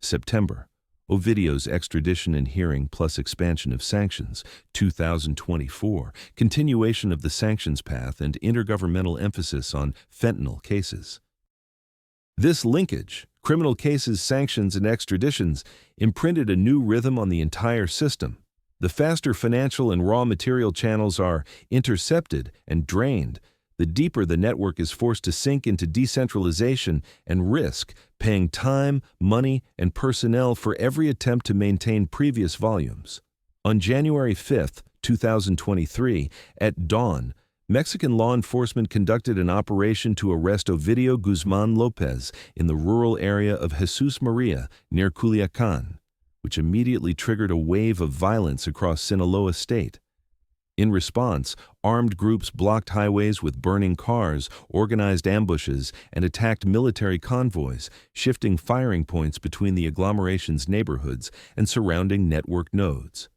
September, Ovidio's extradition and hearing plus expansion of sanctions. 2024, continuation of the sanctions path and intergovernmental emphasis on fentanyl cases. This linkage, criminal cases, sanctions, and extraditions, imprinted a new rhythm on the entire system. The faster financial and raw material channels are intercepted and drained, the deeper the network is forced to sink into decentralization and risk, paying time, money, and personnel for every attempt to maintain previous volumes. On January 5, 2023, at dawn, Mexican law enforcement conducted an operation to arrest Ovidio Guzmán López in the rural area of Jesus Maria near Culiacán, which immediately triggered a wave of violence across Sinaloa state. In response, armed groups blocked highways with burning cars, organized ambushes, and attacked military convoys, shifting firing points between the agglomeration's neighborhoods and surrounding network nodes.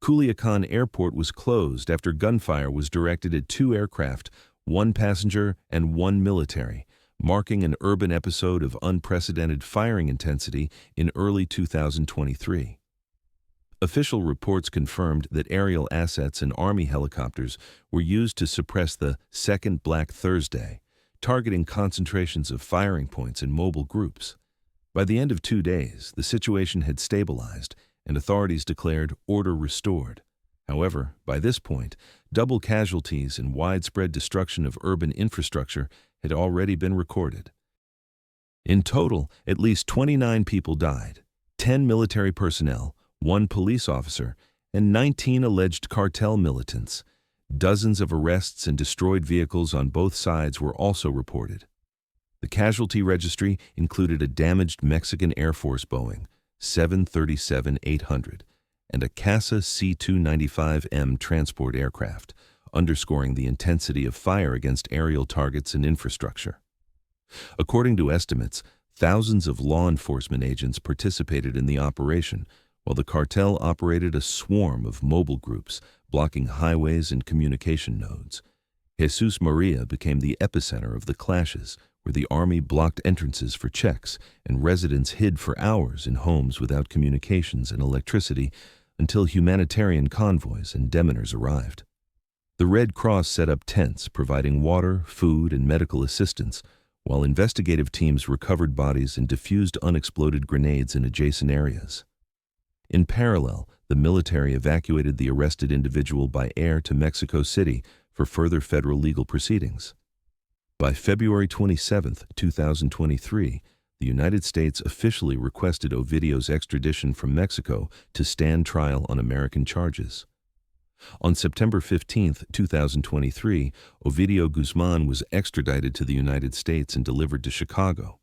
Culiacán Airport was closed after gunfire was directed at 2 aircraft, 1 passenger and 1 military, marking an urban episode of unprecedented firing intensity in early 2023. Official reports confirmed that aerial assets and Army helicopters were used to suppress the Second Black Thursday, targeting concentrations of firing points and mobile groups. By the end of 2 days, the situation had stabilized, and authorities declared order restored. However, by this point, double casualties and widespread destruction of urban infrastructure had already been recorded. In total, at least 29 people died, 10 military personnel, 1 police officer, and 19 alleged cartel militants. Dozens of arrests and destroyed vehicles on both sides were also reported. The casualty registry included a damaged Mexican Air Force Boeing 737-800 and a CASA C-295M transport aircraft, underscoring the intensity of fire against aerial targets and infrastructure. According to estimates, thousands of law enforcement agents participated in the operation, while the cartel operated a swarm of mobile groups blocking highways and communication nodes. Jesus Maria became the epicenter of the clashes, where the army blocked entrances for checks and residents hid for hours in homes without communications and electricity until humanitarian convoys and demoners arrived. The Red Cross set up tents providing water, food, and medical assistance, while investigative teams recovered bodies and defused unexploded grenades in adjacent areas. In parallel, the military evacuated the arrested individual by air to Mexico City for further federal legal proceedings. By February 27, 2023, the United States officially requested Ovidio's extradition from Mexico to stand trial on American charges. On September 15, 2023, Ovidio Guzmán was extradited to the United States and delivered to Chicago.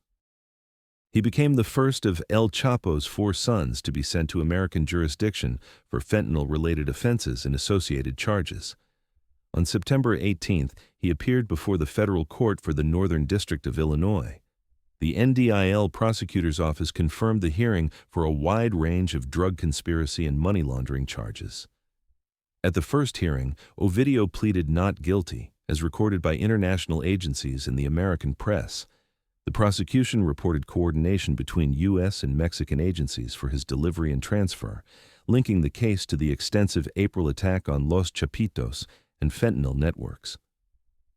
He became the first of El Chapo's 4 sons to be sent to American jurisdiction for fentanyl-related offenses and associated charges. On September 18, he appeared before the federal court for the Northern District of Illinois. The NDIL prosecutor's office confirmed the hearing for a wide range of drug conspiracy and money laundering charges. At the first hearing, Ovidio pleaded not guilty, as recorded by international agencies and the American press. The prosecution reported coordination between U.S. and Mexican agencies for his delivery and transfer, linking the case to the extensive April attack on Los Chapitos and fentanyl networks.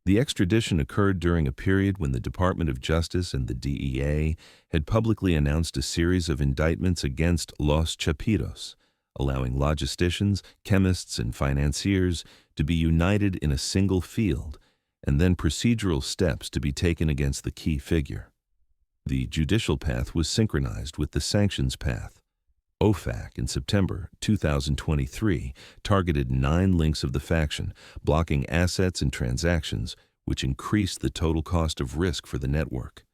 The extradition occurred during a period when the Department of Justice and the DEA had publicly announced a series of indictments against Los Chapitos, allowing logisticians, chemists, and financiers to be united in a single field, and then procedural steps to be taken against the key figure. The judicial path was synchronized with the sanctions path. OFAC in September 2023 targeted 9 links of the faction, blocking assets and transactions, which increased the total cost of risk for the network.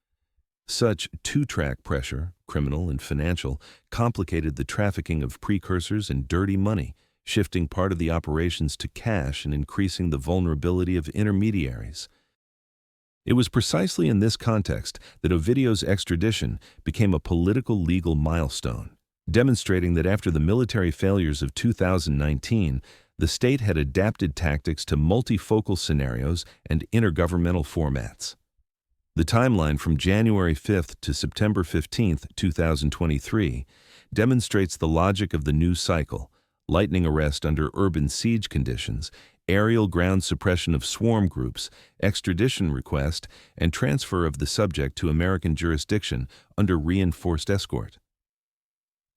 Such 2-track pressure, criminal and financial, complicated the trafficking of precursors and dirty money, shifting part of the operations to cash and increasing the vulnerability of intermediaries. It was precisely in this context that Ovidio's extradition became a political legal milestone, demonstrating that after the military failures of 2019, the state had adapted tactics to multifocal scenarios and intergovernmental formats. The timeline from January 5th to September 15th, 2023, demonstrates the logic of the new cycle: lightning arrest under urban siege conditions, aerial ground suppression of swarm groups, extradition request, and transfer of the subject to American jurisdiction under reinforced escort.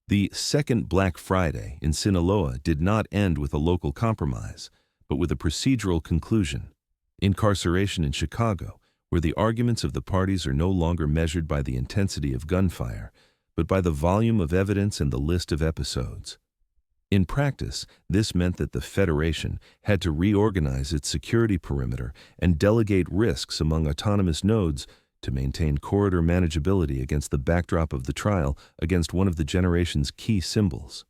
The second Black Friday in Sinaloa did not end with a local compromise, but with a procedural conclusion: incarceration in Chicago, where the arguments of the parties are no longer measured by the intensity of gunfire, but by the volume of evidence and the list of episodes. In practice, this meant that the Federation had to reorganize its security perimeter and delegate risks among autonomous nodes to maintain corridor manageability against the backdrop of the trial against one of the generation's key symbols.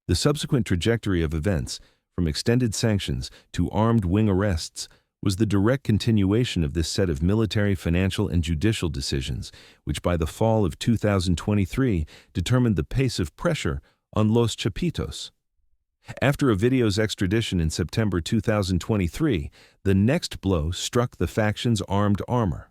The subsequent trajectory of events, from extended sanctions to armed wing arrests, was the direct continuation of this set of military, financial, and judicial decisions, which by the fall of 2023 determined the pace of pressure on Los Chapitos. After Ovidio's extradition in September 2023, the next blow struck the faction's armed armor.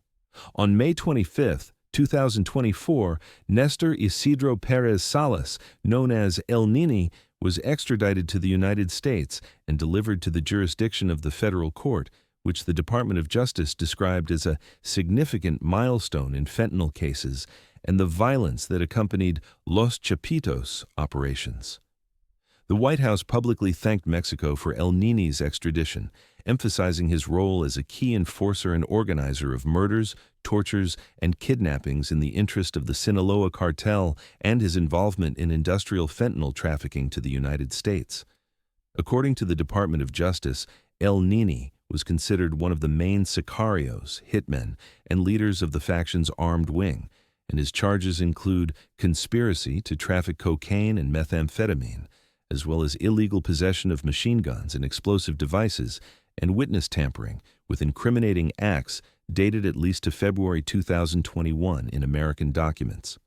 On May 25, 2024, Nestor Isidro Perez Salas, known as El Nini, was extradited to the United States and delivered to the jurisdiction of the federal court, which the Department of Justice described as a significant milestone in fentanyl cases and the violence that accompanied Los Chapitos operations. The White House publicly thanked Mexico for El Nini's extradition, emphasizing his role as a key enforcer and organizer of murders, tortures, and kidnappings in the interest of the Sinaloa Cartel and his involvement in industrial fentanyl trafficking to the United States. According to the Department of Justice, El Nini was considered one of the main sicarios, hitmen, and leaders of the faction's armed wing, and his charges include conspiracy to traffic cocaine and methamphetamine, as well as illegal possession of machine guns and explosive devices, and witness tampering with incriminating acts dated at least to February 2021 in American documents.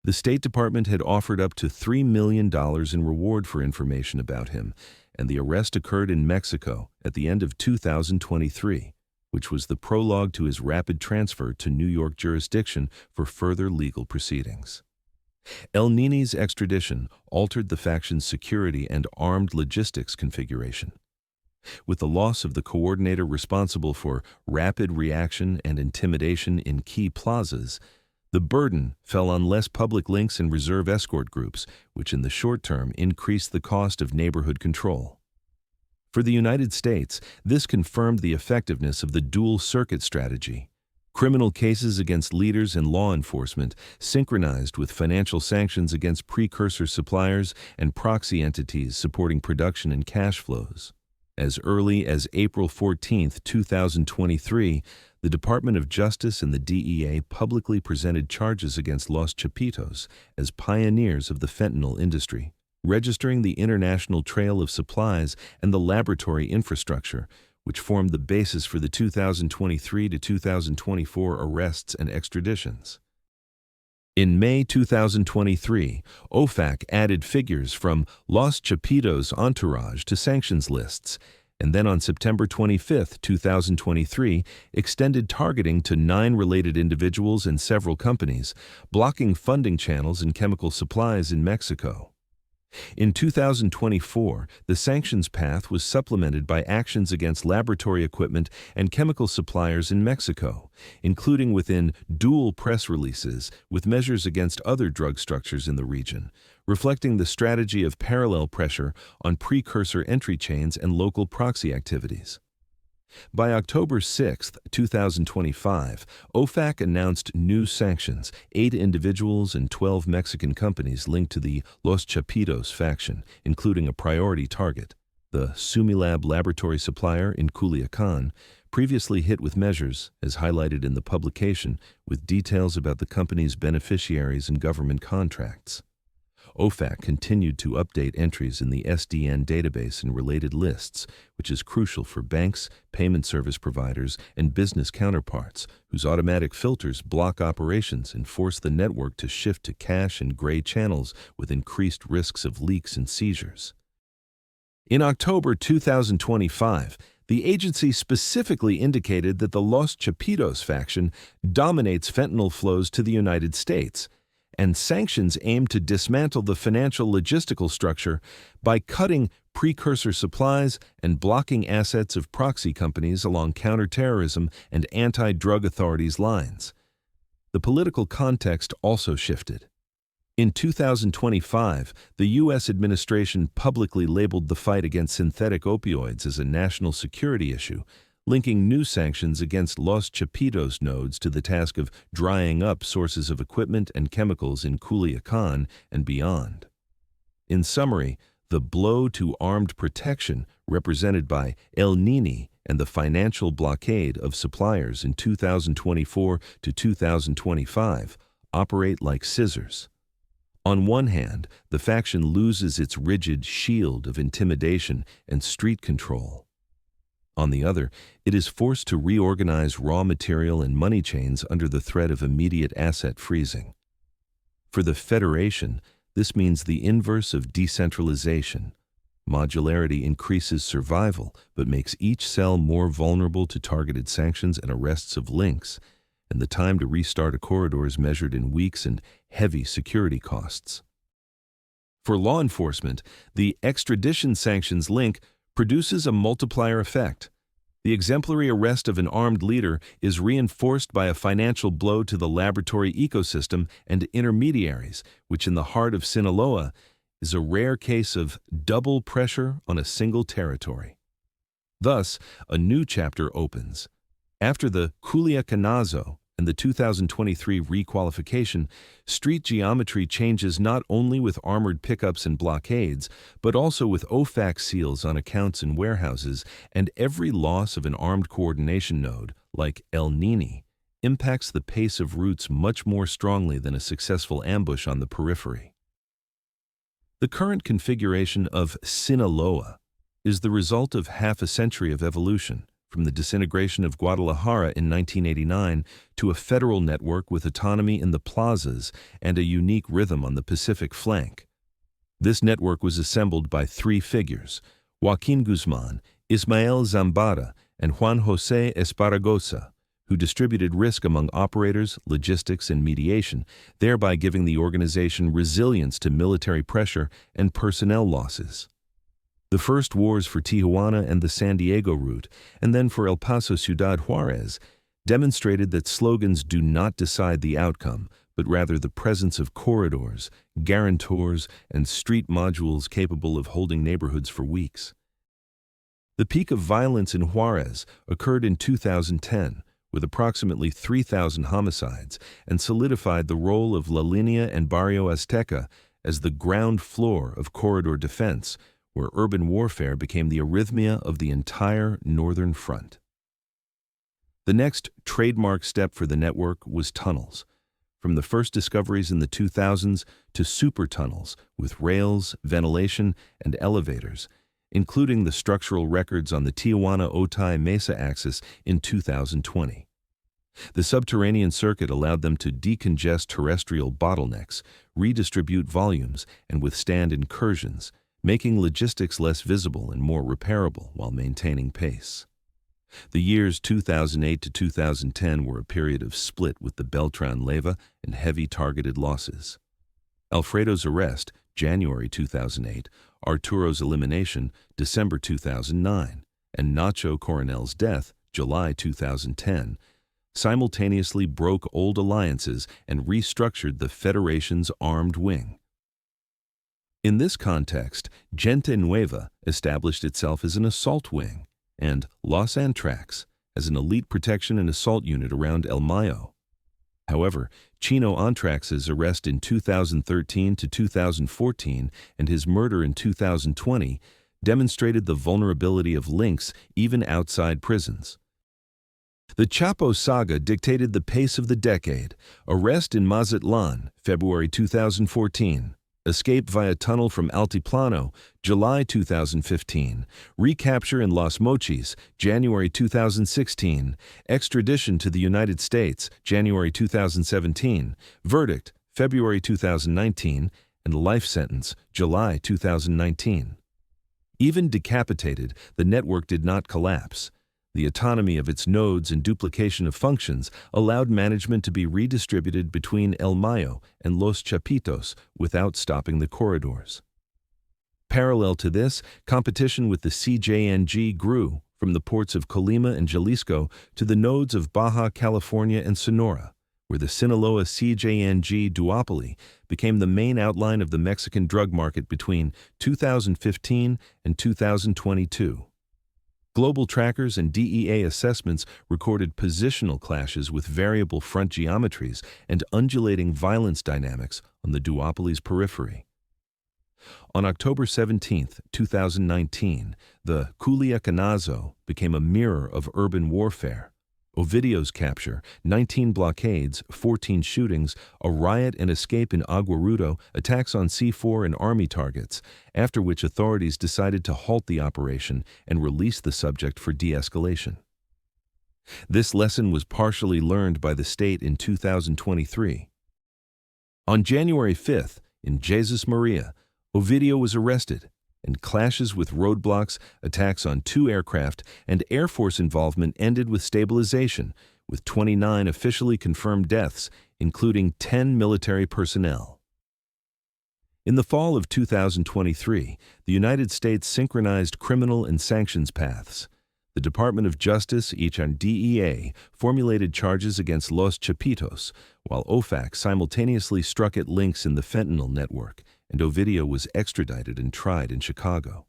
The State Department had offered up to $3 million in reward for information about him, and the arrest occurred in Mexico at the end of 2023, which was the prologue to his rapid transfer to New York jurisdiction for further legal proceedings. El Nini's extradition altered the faction's security and armed logistics configuration. With the loss of the coordinator responsible for rapid reaction and intimidation in key plazas, the burden fell on less public links and reserve escort groups, which in the short term increased the cost of neighborhood control. For the United States, this confirmed the effectiveness of the dual circuit strategy. Criminal cases against leaders and law enforcement synchronized with financial sanctions against precursor suppliers and proxy entities supporting production and cash flows. As early as April 14, 2023, the Department of Justice and the DEA publicly presented charges against Los Chapitos as pioneers of the fentanyl industry, registering the international trail of supplies and the laboratory infrastructure, which formed the basis for the 2023 to 2024 arrests and extraditions. In May 2023, OFAC added figures from Los Chapitos' entourage to sanctions lists, and then on September 25, 2023, extended targeting to 9 related individuals and several companies, blocking funding channels and chemical supplies in Mexico. In 2024, the sanctions path was supplemented by actions against laboratory equipment and chemical suppliers in Mexico, including within dual press releases with measures against other drug structures in the region, reflecting the strategy of parallel pressure on precursor entry chains and local proxy activities. By October 6, 2025, OFAC announced new sanctions, 8 individuals and 12 Mexican companies linked to the Los Chapitos faction, including a priority target, the Sumilab laboratory supplier in Culiacan, previously hit with measures, as highlighted in the publication, with details about the company's beneficiaries and government contracts. OFAC continued to update entries in the SDN database and related lists, which is crucial for banks, payment service providers, and business counterparts, whose automatic filters block operations and force the network to shift to cash and gray channels with increased risks of leaks and seizures. In October 2025, the agency specifically indicated that the Los Chapitos faction dominates fentanyl flows to the United States, and sanctions aim to dismantle the financial logistical structure by cutting precursor supplies and blocking assets of proxy companies along counterterrorism and anti-drug authorities lines. The political context also shifted. In 2025, the U.S. administration publicly labeled the fight against synthetic opioids as a national security issue, linking new sanctions against Los Chapitos nodes to the task of drying up sources of equipment and chemicals in Culiacan and beyond. In summary, the blow to armed protection represented by El Nini and the financial blockade of suppliers in 2024 to 2025 operate like scissors. On one hand, the faction loses its rigid shield of intimidation and street control. On the other, it is forced to reorganize raw material and money chains under the threat of immediate asset freezing. For the Federation, this means the inverse of decentralization. Modularity increases survival, but makes each cell more vulnerable to targeted sanctions and arrests of links, and the time to restart a corridor is measured in weeks and heavy security costs. For law enforcement, the extradition sanctions link produces a multiplier effect. The exemplary arrest of an armed leader is reinforced by a financial blow to the laboratory ecosystem and intermediaries, which in the heart of Sinaloa is a rare case of double pressure on a single territory. Thus, a new chapter opens. After the Culiacanazo and the 2023 requalification, street geometry changes not only with armored pickups and blockades, but also with OFAC seals on accounts and warehouses, and every loss of an armed coordination node, like El Nini, impacts the pace of routes much more strongly than a successful ambush on the periphery. The current configuration of Sinaloa is the result of half a century of evolution, from the disintegration of Guadalajara in 1989 to a federal network with autonomy in the plazas and a unique rhythm on the Pacific flank. This network was assembled by three figures: Joaquín Guzmán, Ismael Zambada, and Juan José Esparragoza, who distributed risk among operators, logistics, and mediation, thereby giving the organization resilience to military pressure and personnel losses. The first wars for Tijuana and the San Diego route, and then for El Paso Ciudad Juarez, demonstrated that slogans do not decide the outcome, but rather the presence of corridors, guarantors, and street modules capable of holding neighborhoods for weeks. The peak of violence in Juarez occurred in 2010, with approximately 3,000 homicides, and solidified the role of La Línea and Barrio Azteca as the ground floor of corridor defense, where urban warfare became the arrhythmia of the entire northern front. The next trademark step for the network was tunnels. From the first discoveries in the 2000s to super tunnels with rails, ventilation, and elevators, including the structural records on the Tijuana-Otay Mesa axis in 2020. The subterranean circuit allowed them to decongest terrestrial bottlenecks, redistribute volumes, and withstand incursions, making logistics less visible and more repairable while maintaining pace. The years 2008 to 2010 were a period of split with the Beltran leva and heavy targeted losses. Alfredo's arrest, January 2008, Arturo's elimination, December 2009, and Nacho Coronel's death, July 2010, simultaneously broke old alliances and restructured the Federation's armed wing. In this context, Gente Nueva established itself as an assault wing, and Los Antrax as an elite protection and assault unit around El Mayo. However, Chino Antrax's arrest in 2013 to 2014 and his murder in 2020 demonstrated the vulnerability of links even outside prisons. The Chapo saga dictated the pace of the decade: arrest in Mazatlan, February 2014. Escape via tunnel from Altiplano, July 2015. Recapture in Los Mochis, January 2016. Extradition to the United States, January 2017. Verdict, February 2019. And life sentence, July 2019. Even decapitated, the network did not collapse. The autonomy of its nodes and duplication of functions allowed management to be redistributed between El Mayo and Los Chapitos without stopping the corridors. Parallel to this, competition with the CJNG grew from the ports of Colima and Jalisco to the nodes of Baja California and Sonora, where the Sinaloa CJNG duopoly became the main outline of the Mexican drug market between 2015 and 2022. Global trackers and DEA assessments recorded positional clashes with variable front geometries and undulating violence dynamics on the duopoly's periphery. On October 17, 2019, the Culiacanazo became a mirror of urban warfare. Ovidio's capture, 19 blockades, 14 shootings, a riot and escape in Aguarudo, attacks on C4 and Army targets, after which authorities decided to halt the operation and release the subject for de-escalation. This lesson was partially learned by the state in 2023. On January 5th, in Jesus Maria, Ovidio was arrested, and clashes with roadblocks, attacks on 2 aircraft, and Air Force involvement ended with stabilization, with 29 officially confirmed deaths, including 10 military personnel. In the fall of 2023, the United States synchronized criminal and sanctions paths. The Department of Justice, each on DEA, formulated charges against Los Chapitos, while OFAC simultaneously struck at links in the fentanyl network, and Ovidio was extradited and tried in Chicago.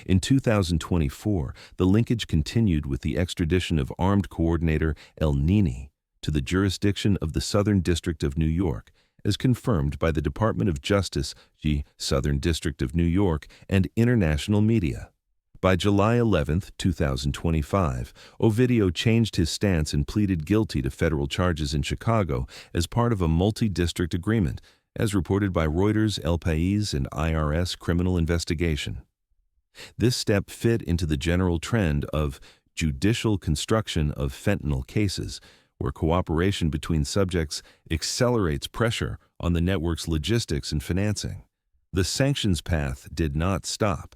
In 2024, the linkage continued with the extradition of armed coordinator El Nini to the jurisdiction of the Southern District of New York, as confirmed by the Department of Justice, the Southern District of New York, and international media. By July 11, 2025, Ovidio changed his stance and pleaded guilty to federal charges in Chicago as part of a multi-district agreement, as reported by Reuters, El País, and IRS criminal investigation. This step fit into the general trend of judicial construction of fentanyl cases, where cooperation between subjects accelerates pressure on the network's logistics and financing. The sanctions path did not stop.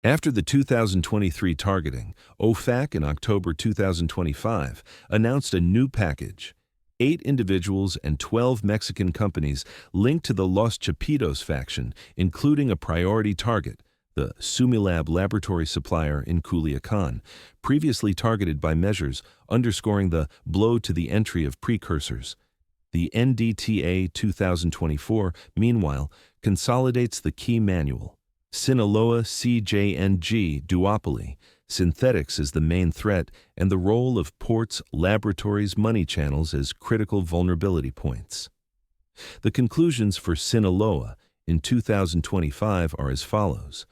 After the 2023 targeting, OFAC in October 2025 announced a new package. 8 individuals and 12 Mexican companies linked to the Los Chapitos faction, including a priority target, the Sumilab laboratory supplier in Culiacan, previously targeted by measures underscoring the blow to the entry of precursors. The NDTA 2024, meanwhile, consolidates the key manual. Sinaloa CJNG duopoly, synthetics as the main threat, and the role of ports, laboratories, money channels as critical vulnerability points. The conclusions for Sinaloa in 2025 are as follows.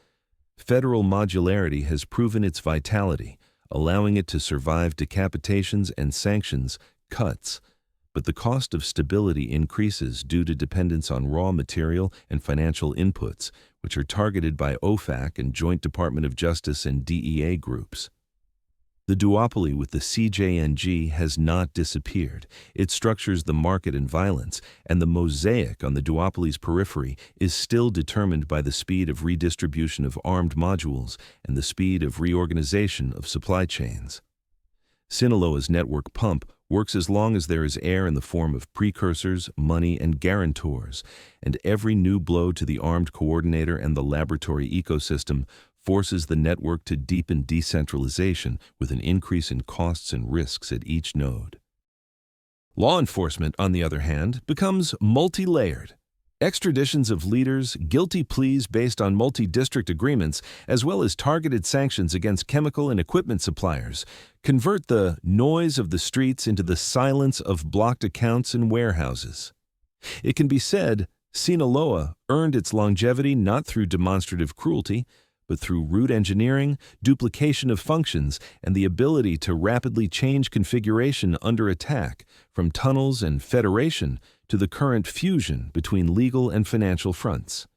Federal modularity has proven its vitality, allowing it to survive decapitations and sanctions cuts, but the cost of stability increases due to dependence on raw material and financial inputs, which are targeted by OFAC and Joint Department of Justice and DEA groups. The duopoly with the CJNG has not disappeared. It structures the market and violence, and the mosaic on the duopoly's periphery is still determined by the speed of redistribution of armed modules and the speed of reorganization of supply chains. Sinaloa's network pump works as long as there is air in the form of precursors, money, and guarantors, and every new blow to the armed coordinator and the laboratory ecosystem forces the network to deepen decentralization with an increase in costs and risks at each node. Law enforcement, on the other hand, becomes multi-layered. Extraditions of leaders, guilty pleas based on multi-district agreements, as well as targeted sanctions against chemical and equipment suppliers, convert the noise of the streets into the silence of blocked accounts and warehouses. It can be said Sinaloa earned its longevity not through demonstrative cruelty, but through root engineering, duplication of functions, and the ability to rapidly change configuration under attack, from tunnels and federation to the current fusion between legal and financial fronts.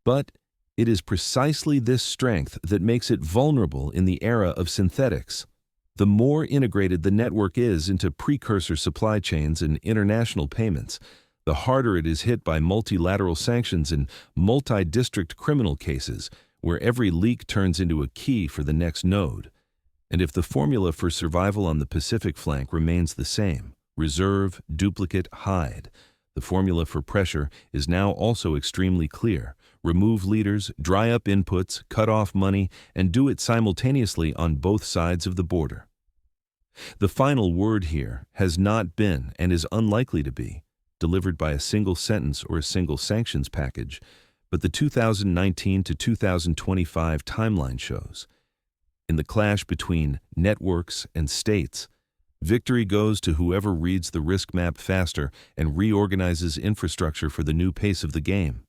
But it is precisely this strength that makes it vulnerable in the era of synthetics. The more integrated the network is into precursor supply chains and international payments, the harder it is hit by multilateral sanctions and multi-district criminal cases, where every leak turns into a key for the next node. And if the formula for survival on the Pacific flank remains the same, reserve, duplicate, hide, the formula for pressure is now also extremely clear. Remove leaders, dry up inputs, cut off money, and do it simultaneously on both sides of the border. The final word here has not been, and is unlikely to be, delivered by a single sentence or a single sanctions package, but the 2019 to 2025 timeline shows. In the clash between networks and states, victory goes to whoever reads the risk map faster and reorganizes infrastructure for the new pace of the game.